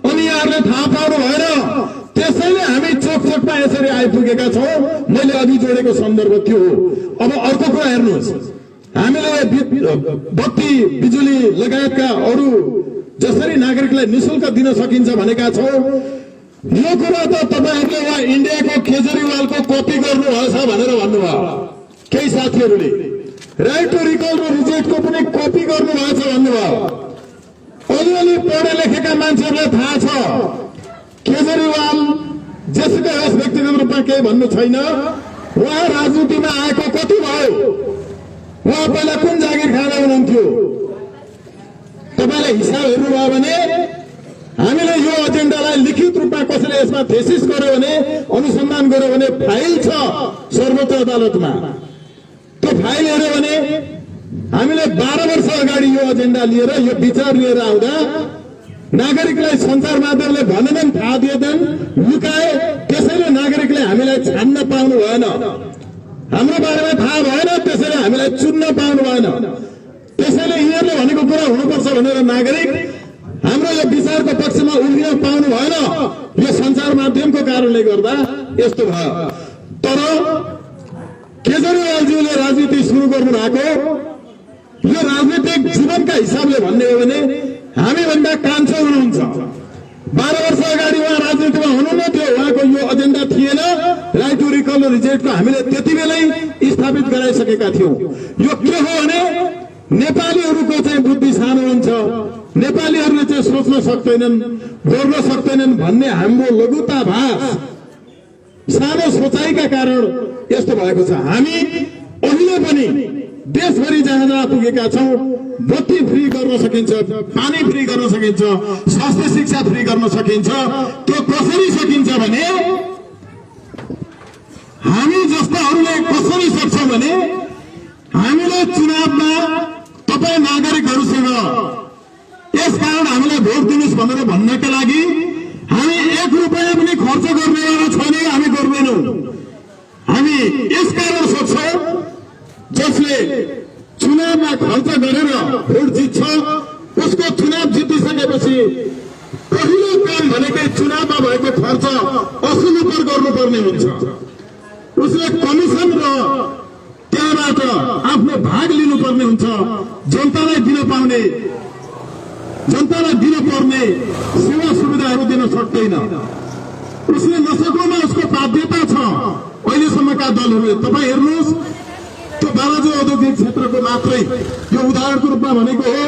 अनि यहाँहरूले थाहा पाउनु भएन। त्यसैले हामी चोकचोकमा यसरी आइपुगेका छौँ। मैले अघि जोडेको सन्दर्भ त्यो हो। अब अर्को कुरा हेर्नुहोस्, हामीले बत्ती, बिजुली लगायतका अरू जसरी नागरिकलाई निशुल्क दिन सकिन्छ भनेका छौं, यो कुरा त तपाईहरुले वा इन्डियाको केजरीवालको कपी गर्नुभएछ भनेर भन्नुभयो केही साथीहरूले। राइट टु रिकल र रिजेक्टको पनि कपी गर्नुभएछ भन्नुभयो। अलिअलि पढे लेखेका मान्छेहरूलाई थाहा छ केजरीवाल जेसुकै होस् व्यक्तिगत रूपमा केही भन्नु छैन। उहाँ राजनीतिमा आएको कति भयो? उहाँ पहिला कुन जागिर खाँदै हुनुहुन्थ्यो? तपाईले हिसाब हेर्नुभयो भने हामीले यो एजेन्डालाई लिखित रूपमा कसैले यसमा थेसिस गर्यो भने, अनुसन्धान गर्यो भने फाइल छ सर्वोच्च अदालतमा। त्यो फाइल हेर्यो भने हामीले 12 वर्ष अगाडि यो एजेन्डा लिएर यो विचार लिएर आउँदा नागरिकलाई सञ्चार माध्यमले भनेनन्, थाहा दिएनन्, लुकाए। त्यसैले नागरिकले हामीलाई छान्न पाउनु भएन, हाम्रो बारेमा थाहा भएन, त्यसैले हामीलाई चुन्न पाउनु भएन। त्यसैले यिनीहरूले भनेको कुरा हुनुपर्छ भनेर नागरिक हाम्रो यो विचारको पक्षमा उभिन पाउनु भएन। यो सञ्चार माध्यमको कारणले गर्दा यस्तो भयो। तर केजरीवालज्यूले राजनीति सुरु गर्नु भएको यो राजनीतिक जीवनका हिसाबले भन्ने हो भने हामीभन्दा कान्छो हुनुहुन्छ। 12 वर्ष अगाडि उहाँ राजनीतिमा हुनुहुन्न थियो, उहाँको यो एजेन्डा थिएन। राइट टु रिकल र रिजेक्टको हामीले त्यति बेलै स्थापित गराइसकेका थियौं। यो के हो भने नेपालीहरूको चाहिँ बुद्धि सानो हुन्छ, नेपालीहरूले चाहिँ सोच्न सक्दैनन्, गर्न सक्दैनन् भन्ने हाम्रो लघुताभास, सानो सोचाइका कारण यस्तो भएको छ। हामी अहिले पनि देशभरि जहाँ जहाँ पुगेका छौं, बत्ती फ्री गर्न सकिन्छ, पानी फ्री गर्न सकिन्छ, स्वास्थ्य शिक्षा फ्री गर्न सकिन्छ। त्यो कसरी सकिन्छ भने हामी जस्ताहरूले कसरी सक्छौं भने हामीले चुनावमा तपाई नागरिकहरूसँग यसकारण हामीलाई भोट दिनुस् भनेर भन्नका लागि हामी 1 रुपैयाँ पनि खर्च गर्नेवाला छैन, हामी गर्दैनौं। हामी यसकारण सक्छौं जसले चुनावमा खर्च गरेर भोट जित्छ उसको चुनाव जितिसकेपछि पहिलो काम भनेकै चुनावमा भएको खर्च असुलुपर गर्नुपर्ने हुन्छ। उसले कमिसन र त्यहाँबाट आफ्नो भाग लिनुपर्ने हुन्छ। जनतालाई दिन पर्ने सेवा सुविधाहरू दिन सक्दैन। उसले नसक्नुमा उसको बाध्यता छ। अहिलेसम्मका दलहरूले तपाईँ हेर्नुहोस्, त्यो बालाजु औद्योगिक क्षेत्रको मात्रै यो उदाहरणको रूपमा भनेको हो,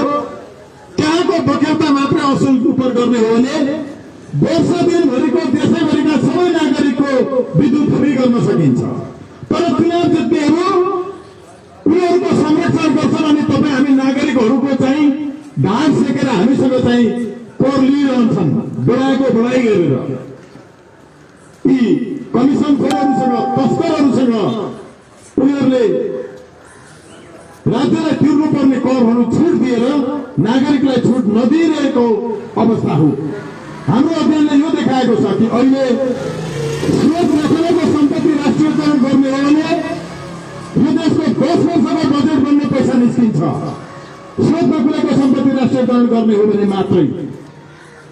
त्यहाँको बकेता मात्रै असुल उपर गर्ने हो भने वर्ष दिनभरिको देशैभरिका सबै नागरिकको विद्युत फ्री गर्न सकिन्छ। तर चुनाव जित्नेहरू उनीहरूको संरक्षण गर्छन् अनि तपाईँ हामी नागरिकहरूको चाहिँ भाग सेकेर हामीसँग चाहिँ कर लिइरहन्छन्, बढाएको बढाइ गरेर। यी कमिसनखोरहरूसँग, तस्करहरूसँग उनीहरूले राज्यलाई तिर्नुपर्ने करहरू छुट दिएर नागरिकलाई छुट नदिइरहेको अवस्था हो। हाम्रो अध्ययनले यो देखाएको छ कि अहिले स्रोत नखुलेको सम्पत्ति राष्ट्रियकरण गर्ने हो भने यो देशको 10 वर्षको बजेट बन्ने पैसा निस्किन्छ। स्रोत नखुलेको सम्पत्ति राष्ट्रियकरण गर्ने हो भने मात्रै।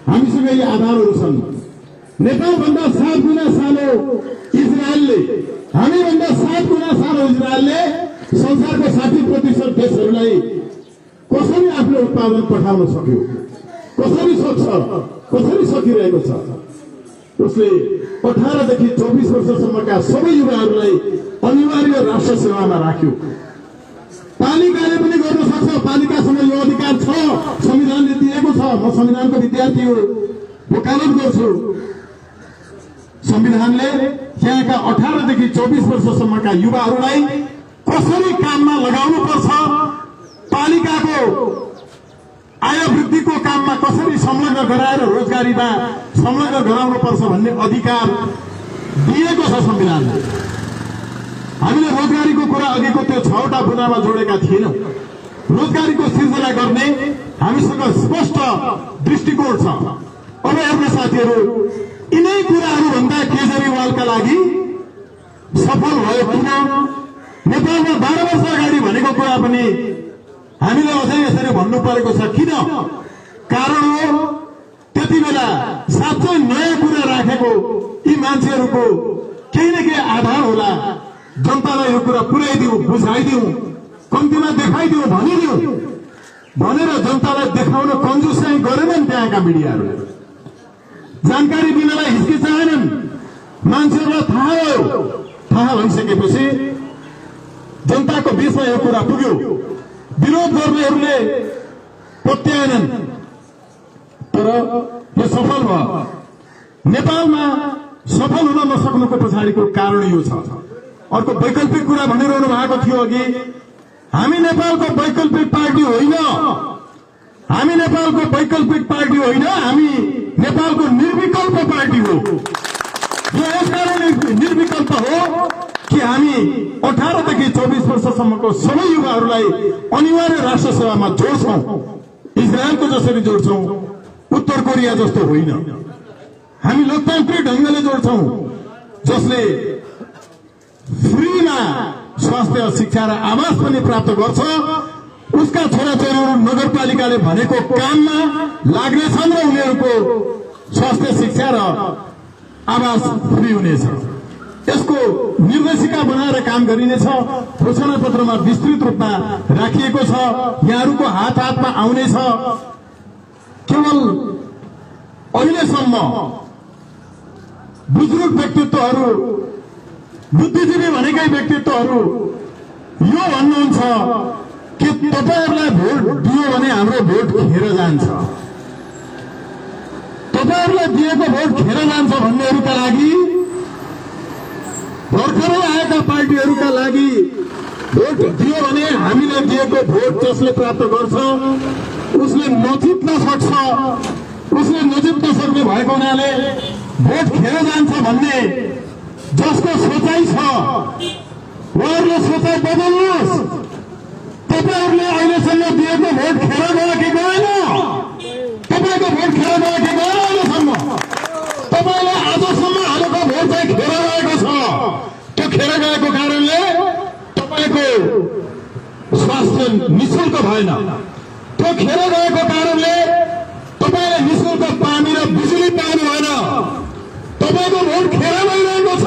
हामीसँग यी आधारहरू छन्। नेपालभन्दा 7 गुणा सानो इजरायलले, हामीभन्दा 7 गुणा सानो इजरायलले संसारको 60% देशहरूलाई कसरी आफ्नो उत्पादन पठाउन सक्यो? कसरी सक्छ? कसरी सकिरहेको छ? उसले 18 देखि 24 वर्षसम्मका सबै युवाहरूलाई अनिवार्य राष्ट्र सेवामा राख्यो। पालिकाले पनि गर्न सक्छ, पालिकासँग यो अधिकार छ, संविधानले दिएको छ। म संविधानको विद्यार्थी हो, वकालत गर्छु। संविधानले यहाँका 18 देखि 24 वर्षसम्मका युवाहरूलाई कसरी काममा लगाउनु पर्छ, पालिकाको आय वृद्धिको काममा कसरी संलग्न गराएर रोजगारीमा संलग्न गराउनु पर्छ भन्ने अधिकार दिएको छ संविधानले। हामीले रोजगारीको कुरा अघिको त्यो 6वटा बुँदामा जोडेका थिएनौं। रोजगारीको सिर्जना गर्ने हामीसँग स्पष्ट दृष्टिकोण छ। अब हेर्नु साथीहरू, यिनै कुराहरू भन्दा केजरीवालका लागि सफल भयो किन? नेपालमा 12 वर्ष अगाडि भनेको कुरा पनि हामीले अझै यसरी भन्नु परेको छ। किन? कारण हो त्यति बेला साँच्चै नयाँ कुरा राखेको यी मान्छेहरूको केही न केही आधार होला। जनतालाई यो कुरा पुर्याइदिउँ, बुझाइदिउँ, कम्तीमा देखाइदिउँ, भनिदिउँ। भनेर जनतालाई देखाउन कन्जुसाइ गरेनन् त्यहाँका मिडियाहरूले। जानकारी दिनलाई हिचकिचाएनन्। मान्छेहरूलाई थाहा भइसकेपछि जनताको बीचमा यो कुरा पुग्यो। विरोध गर्नेहरूले पत्याएनन्, तर यो सफल भयो। नेपालमा सफल हुन नसक्नुको पछाडिको कारण यो छ। अर्को वैकल्पिक कुरा भनिरहनु भएको थियो अघि, हामी नेपालको वैकल्पिक पार्टी होइन, हामी नेपालको वैकल्पिक पार्टी होइन, हामी नेपालको निर्विकल्प पार्टी हो। यो यसकारण निर्विकल्प हो कि हामी 18 देखि 24 वर्षसम्मको सबै युवाहरूलाई अनिवार्य राष्ट्र सेवामा जोड्छौं। इजरायलको जसरी जोड्छौं, उत्तर कोरिया जस्तो होइन। हामी लोकतान्त्रिक ढंगले जोड्छौं, जसले फ्रीमा स्वास्थ्य, शिक्षा र आवास पनि प्राप्त गर्छ। उसका छोराछोरीहरू नगरपालिकाले भनेको काममा लाग्नेछन् र उनीहरूको स्वास्थ्य, शिक्षा र आवास फ्री हुनेछ। यसको निर्देशिका बनाएर काम गरिनेछ। घोषणा पत्रमा विस्तृत रूपमा राखिएको छ। यहाँहरूको हातमा आउनेछ। केवल अहिलेसम्म बुजुर्ग व्यक्तित्वहरू, बुद्धिजीवी भनेकै व्यक्तित्वहरू यो भन्नुहुन्छ कि तपाईहरुलाई भोट दियो भने हाम्रो भोट खेर जान्छ। तपाईहरुलाई दिएको भोट खेर जान्छ भन्नेहरूका लागि, भर्खरै आएका पार्टीहरूका लागि भोट दियो भने हामीले दिएको भोट जसले प्राप्त गर्छ उसले नजित्न सक्छ, उसले नजित्न सक्ने भएको हुनाले भोट खेर जान्छ भन्ने जसको सोचाइ छ, उहाँहरूले सोचाइ बदल्नुहोस्। तपाईहरुले अहिलेसम्म दिएको भोट खेर गयो कि गएन? तपाईको भोट खेर गयो कि गएन? अहिलेसम्म तपाईले आजसम्म हालेको भोट चाहिँ खेर गएको छ। त्यो खेर गएको कारणले तपाईको स्वास्थ्य निशुल्क भएन। त्यो खेर गएको कारणले तपाईले निशुल्क पानी र बिजुली पाउनु भएन। तपाईको भोट खेर गइरहेको छ।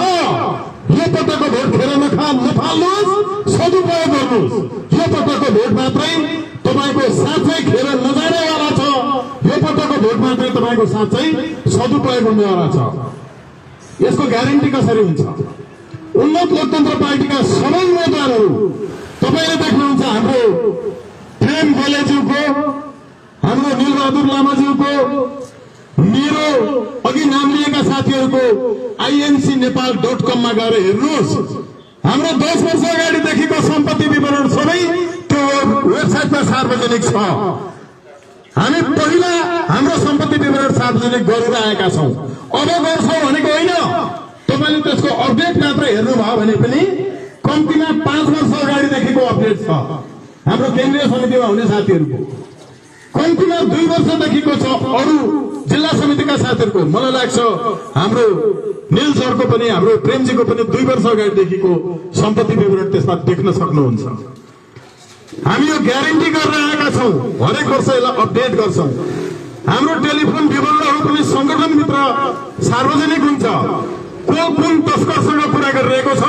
यो पटकको भोट खेर नफाल्नुहोस्, सदुपयोग गर्नुहोस्। यो पटकको भोट मात्रै तपाईको साँच्चै खेर नजानेवाला छ। यो पटकको भोट मात्रै तपाईको साँच्चै सदुपयोग हुनेवाला छ। यसको ग्यारेन्टी कसरी हुन्छ? उन्नत लोकतन्त्र पार्टीका सबै उम्मेदवारहरू तपाईले देख्नुहुन्छ। हाम्रो प्रेम गोलेज्यूको, हाम्रो नीलबहादुर लामाज्यूको, मेरो अघि नाम लिएका साथीहरूको INCNepal.com मा गएर हेर्नुहोस्। हाम्रो 10 वर्ष अगाडिदेखिको सम्पत्ति विवरण सबै त्यो वेबसाइटमा सार्वजनिक छ। हामी पहिला हाम्रो सम्पत्ति विवरण सार्वजनिक गरेर आएका छौं। अब गर्छौं भनेको होइन। तपाईले त्यसको अपडेट मात्र हेर्नुभयो भने पनि कम्तीमा 5 वर्ष अगाडिदेखिको अपडेट छ। हाम्रो केन्द्रीय समितिमा हुने साथीहरूको कम्तीमा 2 वर्षदेखिको छ। अरू जिल्ला समितिका साथीहरूको मलाई लाग्छ हाम्रो निल सरको पनि, हाम्रो प्रेमजीको पनि 2 वर्ष अगाडिदेखिको सम्पत्ति विवरण त्यसमा देख्न सक्नुहुन्छ। हामी यो ग्यारेन्टी गरेर आएका छौं। हरेक वर्ष यसलाई अपडेट गर्छौं। हाम्रो टेलिफोन विवरणहरू पनि संगठनभित्र सार्वजनिक हुन्छ। को कुन तस्करसँग कुरा गरिरहेको छ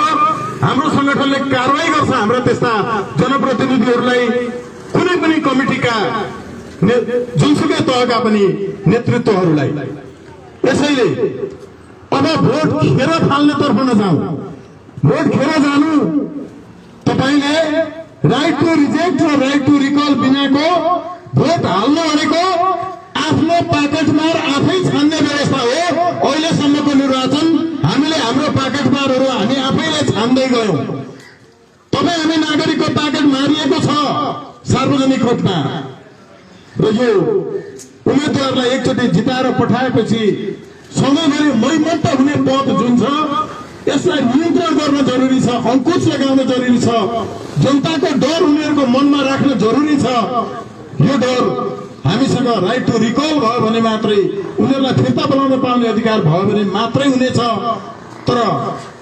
हाम्रो संगठनले कारवाही गर्छ। हाम्रा त्यस्ता जनप्रतिनिधिहरूलाई, कुनै पनि कमिटीका जुनसुकै तहका पनि नेतृत्वहरूलाई। यसैले अब भोट खेर फाल्नेतर्फ नजाऊ। भोट खेर जानु तपाईले राइट टु रिजेक्ट र राइट टु रिकल बिनाको भोट हाल्नु भनेको आफ्नो पाकेटमार आफै छान्ने व्यवस्था हो। अहिलेसम्मको निर्वाचन हामीले हाम्रो पाकेटमारहरू हामी आफैले छान्दै गयौं। तपाईँ हामी नागरिकको पाकेट मारिएको छ सार्वजनिक रूपमा। र यो उम्मेदवारलाई एकचोटि जिताएर पठाएपछि सधैँभरि मैमत्त हुने पद जुन छ यसलाई नियन्त्रण गर्न जरुरी छ, अंकुश लगाउन जरुरी छ, जनताको डर उनीहरूको मनमा राख्न जरुरी छ। यो डर हामीसँग राइट टु रिकल भयो भने मात्रै, उनीहरूलाई फिर्ता बोलाउन पाउने अधिकार भयो भने मात्रै हुनेछ। तर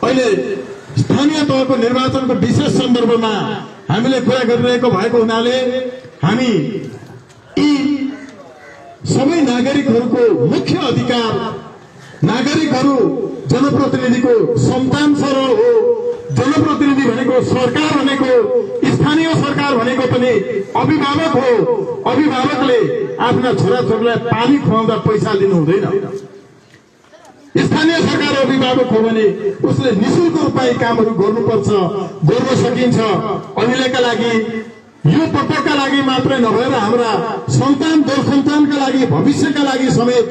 अहिले स्थानीय तहको निर्वाचनको विशेष सन्दर्भमा हामीले कुरा गरिरहेको भएको हुनाले हामी यी सबै नागरिकहरूको मुख्य अधिकार, नागरिकहरू जनप्रतिनिधिको सन्तान सरह हो। जनप्रतिनिधि भनेको सरकार भनेको स्थानीय सरकार भनेको भनेको पनि अभिभावक हो। अभिभावकले आफ्ना छोराछोरीलाई पानी खुवाउँदा पैसा लिनु हुँदैन। स्थानीय सरकार अभिभावक हो भने उसले निशुल्क रूपमा यी कामहरू गर्नुपर्छ, गर्न सकिन्छ। अहिलेका लागि यो पटकका लागि मात्रै नभएर हाम्रा सन्तान दल सन्तानका लागि, भविष्यका लागि समेत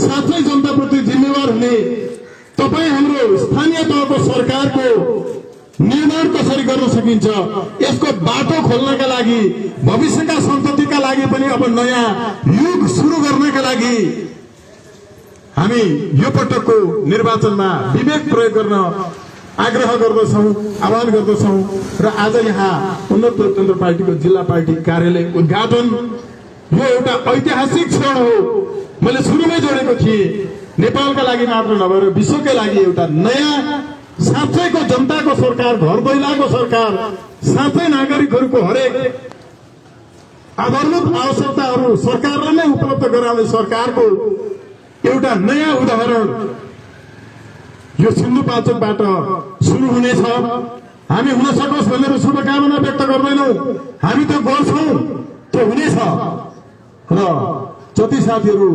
साँच्चै जनताप्रति जिम्मेवार हुने तपाईँ हाम्रो स्थानीय तहको सरकारको निर्माण कसरी गर्न सकिन्छ, यसको बाटो खोल्नका लागि, भविष्यका सन्ततिका लागि पनि अब नयाँ युग सुरु गर्नका लागि हामी यो पटकको निर्वाचनमा विवेक प्रयोग गर्न आग्रह गर्दछौँ, आह्वान गर्दछौँ। र आज यहाँ उन्नत लोकतन्त्र पार्टीको जिल्ला पार्टी कार्यालय उद्घाटन यो एउटा ऐतिहासिक क्षण हो। मैले सुरुमै जोडेको थिएँ, नेपालका लागि मात्र नभएर विश्वकै लागि एउटा नयाँ साँच्चैको जनताको सरकार, घर दैलाको सरकार, साँच्चै नागरिकहरूको हरेक आधारभूत आवश्यकताहरू सरकारले नै उपलब्ध गराउने सरकारको एउटा नयाँ उदाहरण यो सिन्धुपाल्चोकबाट सुरु हुनेछ। हामी हुन सकोस् भनेर शुभकामना व्यक्त गर्दैनौँ, हामी त्यो गर्छौँ, त्यो हुनेछ। र जति साथीहरू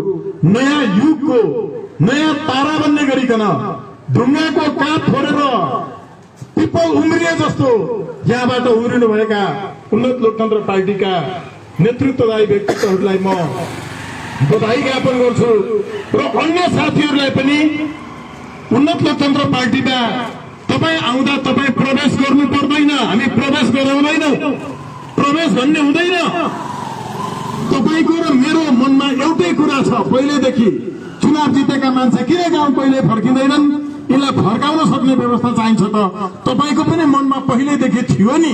नयाँ युगको नयाँ तारा बन्ने गरिकन ढुङ्गाको काठ फोडेर पिपल उम्रिए जस्तो यहाँबाट उम्रिनुभएका उन्नत लोकतन्त्र पार्टीका नेतृत्वदायी व्यक्तित्वहरूलाई म बधाई ज्ञापन गर्छु। र अन्य साथीहरूलाई पनि उन्नत लोकतन्त्र पार्टीमा तपाईँ आउँदा तपाईँ प्रवेश गर्नु पर्दैन, हामी प्रवेश गराउँदैनौँ, प्रवेश भन्ने हुँदैन। तपाईँको र मेरो मनमा एउटै कुरा छ, पहिलेदेखि चुनाव जितेका मान्छे किन गाउँ कहिले फर्किँदैनन्, यसलाई फर्काउन सक्ने व्यवस्था चाहिन्छ। त तपाईँको पनि मनमा पहिलेदेखि थियो नि,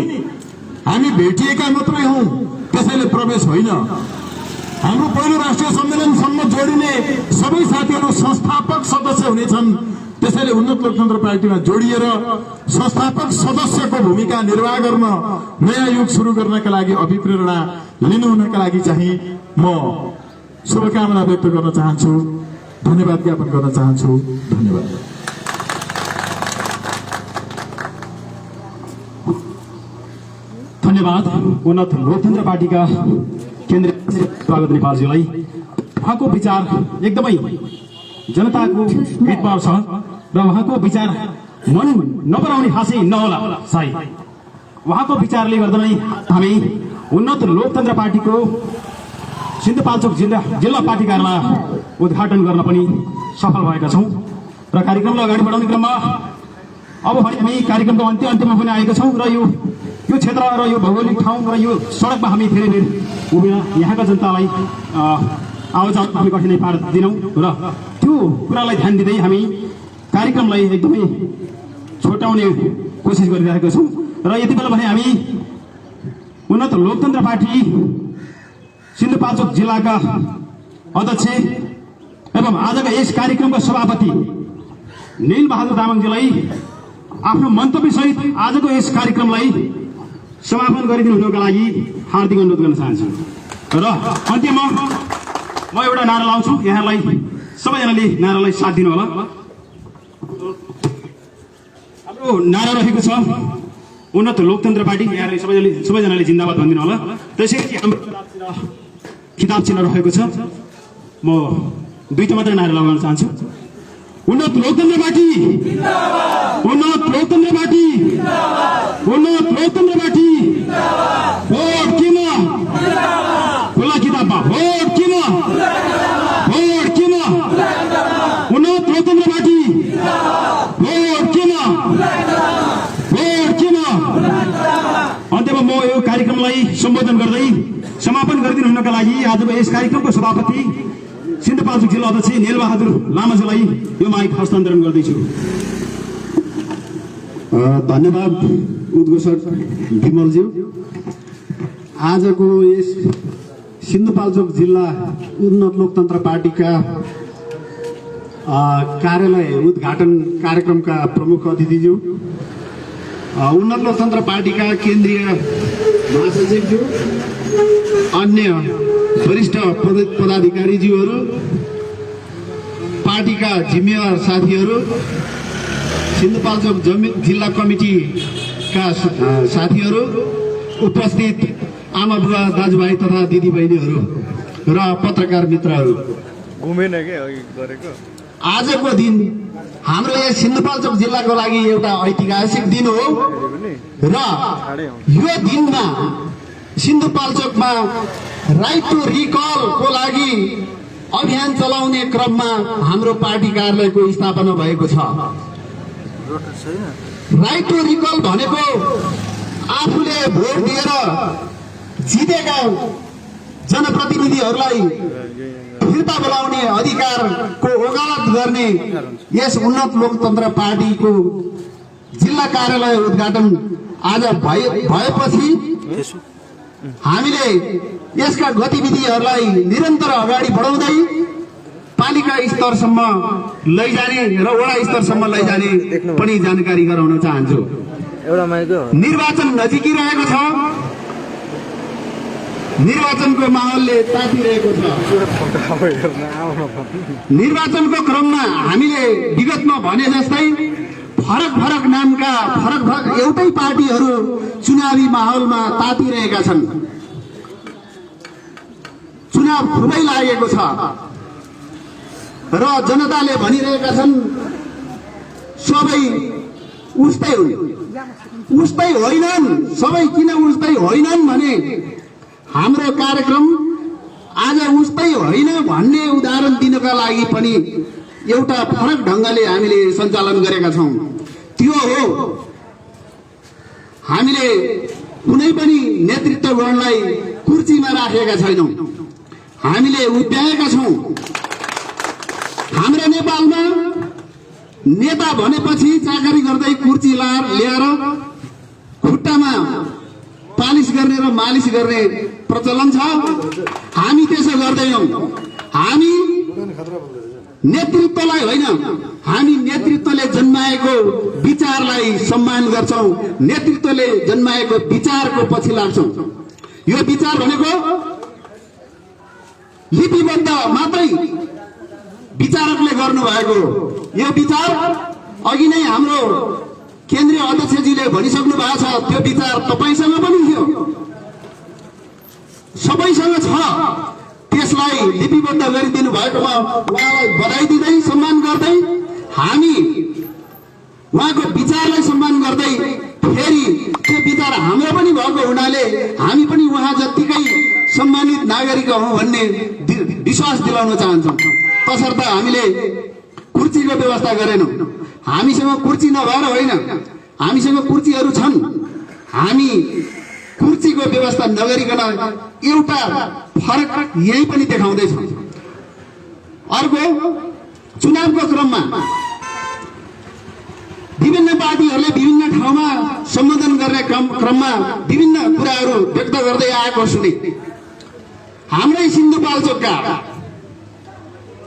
हामी भेटिएका मात्रै हौँ, त्यसैले प्रवेश होइन। हाम्रो पहिलो राष्ट्रिय सम्मेलनसम्म जोडिने सबै साथीहरू संस्थापक सदस्य हुनेछन्, त्यसैले उन्नत लोकतन्त्र पार्टीमा जोडिएर संस्थापक सदस्यको भूमिका निर्वाह गर्न, नयाँ युग सुरु गर्नका लागि अभिप्रेरणा लिनुहुनका लागि चाहिँ म शुभकामना व्यक्त गर्न चाहन्छु, धन्यवाद ज्ञापन गर्न चाहन्छु। धन्यवाद। धन्यवाद उन्नत लोकतन्त्र पार्टीका केन्द्रीय स्वागत नेपालजीलाई। उहाँको विचार एकदमै जनताको हितमा छ र उहाँको विचार मन नपराउने खासै नहोला सायद। उहाँको विचारले गर्दा नै हामी उन्नत लोकतन्त्र पार्टीको सिन्धुपाल्चोक जिल्ला पार्टी कार्यालय उद्घाटन गर्न पनि सफल भएका छौँ। र कार्यक्रमलाई अगाडि बढाउने क्रममा अब भने हामी कार्यक्रमको अन्त्यमा पनि आएका छौँ। र यो क्षेत्र र यो भौगोलिक ठाउँ र यो सडकमा हामी फेरि फेरि उभिएर यहाँका जनतालाई आवाजात हामी कठिनाइ पार्दैनौँ। र त्यो कुरालाई ध्यान दिँदै हामी कार्यक्रमलाई एकदमै छोटाउने कोसिस गरिरहेका छौँ। र यति बेला भने हामी उन्नत लोकतन्त्र पार्टी सिन्धुपाल्चोक जिल्लाका अध्यक्ष एवं आजका यस कार्यक्रमका सभापति नीलबहादुर तामाङजीलाई आफ्नो मन्तव्यसहित आजको यस कार्यक्रमलाई समापन गरिदिनु हुनुको लागि हार्दिक अनुरोध गर्न चाहन्छु। र अन्त्यमा म एउटा नारा लाउँछु, यहाँलाई सबैजनाले नारालाई साथ दिनु होला। हाम्रो नारा रहेको छ उन्नत लोकतन्त्र पार्टी, यहाँले सबैजनाले जिन्दाबाद भनिदिनु होला। त्यसैले हाम्रो किताब चिन्ह रहेको छ, म दुईटा मात्रै नारा लगाउन चाहन्छु। उन्नत लोकतन्त्र पार्टी, उन्नत लोकतन्त्र पार्टी, उन्नत लोकतन्त्र पार्टी, भोट किन खुला किताबमा, भोट किन, भोट किन, उन्नत लोकतन्त्र पार्टी, भोट किन, भोट किन। अन्त्यमा म यो कार्यक्रमलाई सम्बोधन गर्दै समापन गरिदिनु हुनका लागि आजको यस कार्यक्रमको सभापति सिन्धुपाल्चोक जिल्ला अध्यक्ष नीलबहादुर लामाज्यूलाई यो माइक हस्तान्तरण गर्दैछु। धन्यवाद उद्घोषक विमलज्यू। आजको यस सिन्धुपाल्चोक जिल्ला उन्नत लोकतन्त्र पार्टीका कार्यालय उद्घाटन कार्यक्रमका प्रमुख अतिथिज्यू, उन्नत लोकतन्त्र पार्टीका केन्द्रीय महासचिवज्यू, अन्य वरिष्ठ पदाधिकारीज्यूहरू, पार्टीका जिम्मेवार साथीहरू, सिन्धुपाल्चोक जिल्ला कमिटीका साथीहरू, उपस्थित आमा बुवा दाजुभाइ तथा दिदी बहिनीहरू र पत्रकार मित्रहरू, घुमेन के अघि गरेको आजको दिन हाम्रो यस सिन्धुपाल्चोक जिल्लाको लागि एउटा ऐतिहासिक दिन हो र यो दिनमा सिन्धुपाल्चोकमा राइट टु रिकलको लागि अभियान चलाउने क्रममा हाम्रो पार्टी कार्यालयको स्थापना भएको छ। राइट टु रिकल भनेको आफूले भोट दिएर जितेका जनप्रतिनिधिहरूलाई फिर्ता बोलाउने अधिकारको वकालत गर्ने यस उन्नत लोकतन्त्र पार्टीको जिल्ला कार्यालय उद्घाटन आज भएपछि हामीले यसका गतिविधिहरूलाई निरन्तर अगाडि बढाउँदै पालिका स्तरसम्म लैजाने र वडा स्तरसम्म लैजाने पनि जानकारी गराउन चाहन्छु। निर्वाचन नजिकिरहेको छ, निर्वाचनको माहौलले तातिरहेको छ। निर्वाचनको क्रममा हामीले विगतमा भने जस्तै फरक फरक नामका फरक फरक एउटै पार्टीहरू चुनावी माहौलमा तातिरहेका छन्। चुनाव खुबै लागेको छ र जनताले भनिरहेका छन् सबै उस्तै हुन्। उस्तै होइनन्, सबै किन उस्तै होइनन् भने हाम्रो कार्यक्रम आज उस्तै होइन भन्ने उदाहरण दिनका लागि पनि एउटा फरक ढंगले हामीले सञ्चालन गरेका छौं। त्यो हो हामीले कुनै पनि नेतृत्वगणलाई कुर्सीमा राखेका छैनौं, हामीले उभ्याएका छौं। हाम्रो नेपालमा नेता भनेपछि चाकरी गर्दै कुर्सी ल्याएर खुट्टामा पालिस गर्ने र मालिस गर्ने प्रचलन छ। हामी त्यसो गर्दैनौं। हामी नेतृत्वलाई होइन, हामी नेतृत्वले जन्माएको विचारलाई सम्मान गर्छौं, नेतृत्वले जन्माएको विचारको पछि लाग्छौं। यो विचार भनेको लिपिबद्ध मात्रै विचारकले गर्नुभएको यो विचार अघि नै हाम्रो केन्द्रीय अध्यक्षजीले भनिसक्नु भएको छ। त्यो विचार तपाईसँग पनि थियो, सबैसँग छ। त्यसलाई लिपिबद्ध गरिदिनु भएकोमा उहाँलाई बधाई दिँदै सम्मान गर्दै हामी उहाँको विचारलाई सम्मान गर्दै फेरि त्यो विचार हाम्रो पनि भएको हुनाले हामी पनि उहाँ जत्तिकै सम्मानित नागरिक हौं भन्ने विश्वास दिलाउन चाहन्छौं। तसर्थ हामीले कुर्सीको व्यवस्था गरेनौं। हामीसँग कुर्सी नभएर होइन, हामीसँग कुर्सीहरू छन्। हामी कुर्सीको व्यवस्था नगरिकन एउटा फरक यही पनि देखाउँदैछौं। अर्को, चुनावको क्रममा विभिन्न पार्टीहरूले विभिन्न ठाउँमा सम्बोधन गर्ने क्रममा विभिन्न कुराहरू व्यक्त गर्दै आएको सुने। हाम्रै सिन्धुपाल्चोकका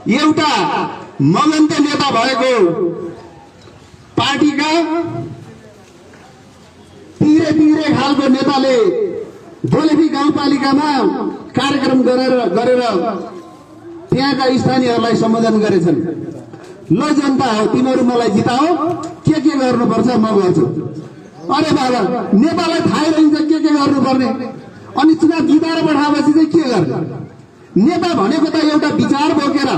एउटा मगन्ते नेता भएको पार्टीका पिग्रे खालको नेताले दोलेफी गाउँपालिकामा कार्यक्रम गरेर त्यहाँका स्थानीयहरूलाई सम्बोधन गरेछन्। ल जनता हो, तिमीहरू मलाई जिताओ, के गर्नुपर्छ म गर्छु। अरे बाबा, नेतालाई थाहै रहन्छ के गर्नुपर्ने, अनि चुनाव जिताएर पठाएपछि चाहिँ के गर्ने? नेता भनेको त एउटा विचार बोकेर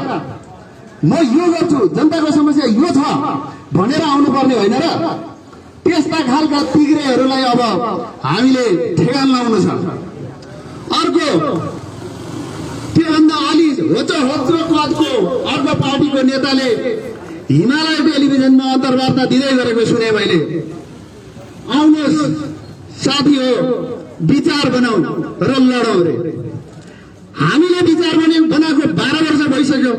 म यो गर्छु, जनताको समस्या यो छ भनेर आउनुपर्ने होइन र? त्यस्ता खालका पिग्रेहरूलाई अब हामीले ठेगान लाउनु छ। अर्को, त्योभन्दा अलि होचो कदको अर्को पार्टीको नेताले हिमालय टेलिभिजनमा अन्तर्वार्ता दिँदै गरेको सुने मैले। आउनुहोस् साथी हो, विचार बनाऊ र लडौँ रे। हामीले विचार बनाएको 12 वर्ष भइसक्यो,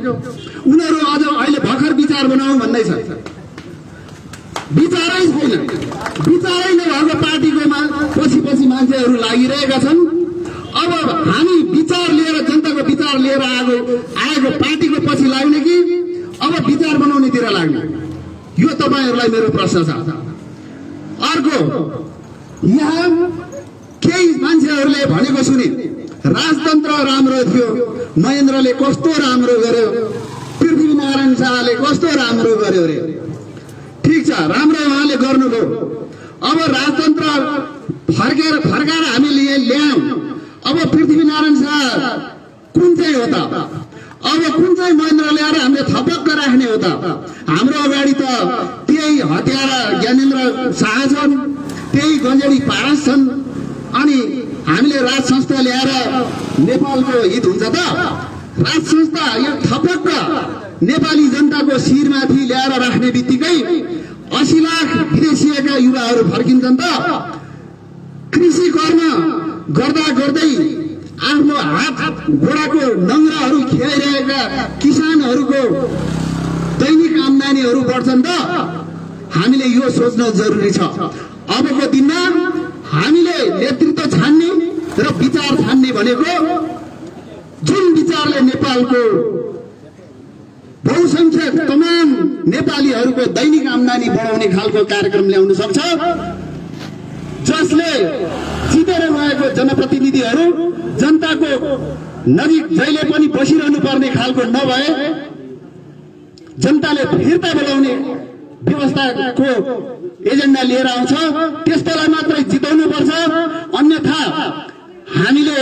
उनीहरू अझ अहिले भर्खर विचार बनाऊ भन्दैछ। विचारै छैन, विचारै नभएको पार्टीको पछि मान्छेहरू लागिरहेका छन्। अब हामी विचार लिएर, जनताको विचार लिएर आएको पार्टीको पछि लाग्ने कि अब विचार बनाउनेतिर लाग्ने, यो तपाईहरूलाई मेरो प्रश्न छ। अर्को, यहाँ केही मान्छेहरूले भनेको सुने, राजतन्त्र राम्रो थियो, महेन्द्रले कस्तो राम्रो गर्यो, पृथ्वीनारायण शाहले कस्तो राम्रो गर्यो रे। ठिक छ, राम्रो उहाँले गर्नुभयो। अब राजतन्त्र फर्काएर हामीले ल्यायौं अब पृथ्वीनारायण शाह कुन चाहिँ हो त? अब कुन चाहिँ महेन्द्र ल्याएर हामीले थपक्क राख्ने हो त? हाम्रो अगाडि त त्यही हत्यारा ज्ञानेन्द्र शाह छन्, त्यही गंजेडी पारस छन्, अनि हामीले राज संस्था ल्याएर नेपालको हित हुन्छ त? राज संस्था यो थपक्क नेपाली जनताको शिरमाथि ल्याएर राख्ने बित्तिकै 80 लाख विदेशिएका युवाहरू फर्किन्छन् त? कृषि कर्म गर्दा गर्दै आफ्नो हात घोडाको नङ्ग्राहरू खियाइरहेका किसानहरूको दैनिक आम्दानीहरू बढ्छन् त? हामीले यो सोच्न जरुरी छ। अबको दिनमा हामीले नेतृत्व छान्ने र विचार छान्ने भनेको जुन विचारले नेपालको बहुसंख्यक तमाम नेपालीहरूको दैनिक आम्दानी बढाउने खालको कार्यक्रम ल्याउन सक्छ, जसले जितेर गएको जनप्रतिनिधिहरू जनताको नजिक जहिले पनि बसिरहनु पर्ने खालको नभए जनताले फिर्ता बोलाउने व्यवस्थाको एजेन्डा लिएर आउँछ, त्यस्तोलाई मात्रै जिताउनु पर्छ। अन्यथा हामीले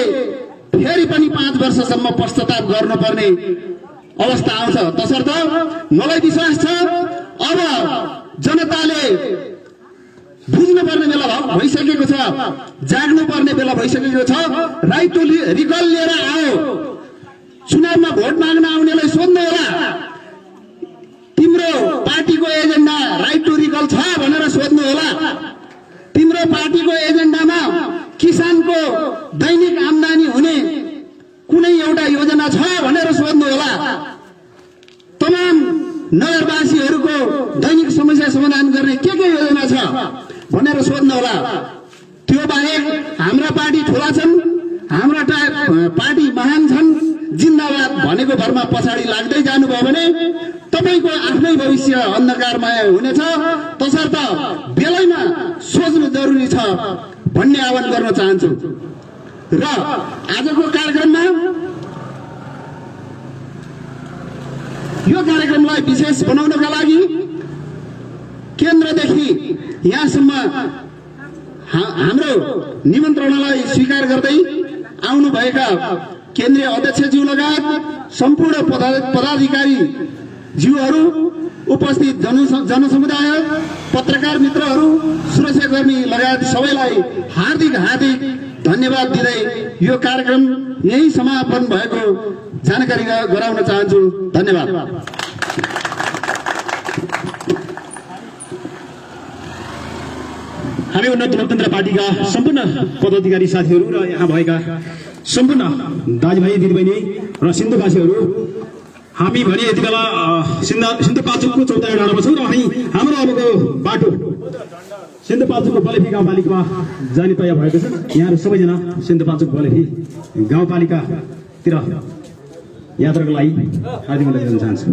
फेरि पनि 5 वर्षसम्म पश्चाताप गर्नुपर्ने अवस्था आउँछ। तसर्थ मलाई विश्वास छ अब जनताले बुझ्नुपर्ने बेला भइसकेको छ, जाग्नुपर्ने बेला भइसकेको छ। राइट टु रिकल लिएर आयो। चुनावमा भोट माग्न आउनेलाई सोध्नु होला, तिम्रो पार्टीको एजेन्डा राइट टु रिकल छ भनेर सोध्नु होला। तिम्रो पार्टीको एजेन्डामा किसानको दैनिक आम्दानी हुने कुनै एउटा योजना छ भनेर सोध्नु होला। तमाम नगरवासीहरूको दैनिक समस्या समाधान गर्ने के योजना छ भनेर सोध्नु होला। त्यो बाहेक हाम्रा पार्टी ठुला छन्, हाम्रा पार्टी महान छन्, जिन्दाबाद भनेको भरमा पछाडि लाग्दै जानुभयो भने तपाईको आफ्नै भविष्य अन्धकारमय हुनेछ। तसर्थ बेलैमा सोच्नु जरुरी छ भन्ने आह्वान गर्न चाहन्छु। र आजको कार्यक्रममा यो कार्यक्रमलाई विशेष बनाउनका लागि केन्द्रदेखि यहाँसम्म हाम्रो निमन्त्रणालाई स्वीकार गर्दै आउनुभएका केन्द्रीय अध्यक्षज्यू लगायत सम्पूर्ण पदाधिकारी ज्यूहरू, उपस्थित जनसमुदाय, पत्रकार मित्रहरू, सुरक्षाकर्मी लगायत सबैलाई हार्दिक धन्यवाद दिँदै यो कार्यक्रम यही समापन भएको जानकारी गराउन चाहन्छु। धन्यवाद। हामी उन्नत लोकतन्त्र पार्टीका सम्पूर्ण पदाधिकारी साथीहरू र यहाँ भएका सम्पूर्ण दाजुभाइ दिदीबहिनी र सिन्धुवासीहरू, हामी भने यति बेला सिन्धुपाल्चोकको चौतारा डाँडामा छौँ र हाम्रो अबको बाटो सिन्धुपाल्चोकको बलेफी गाउँपालिकामा जाने तयार भएको छ। यहाँहरू सबैजना सिन्धुपाल्चोक बलेफी गाउँपालिकातिर यात्राको लागि हार्दिक अनुरोध गर्न चाहन्छु।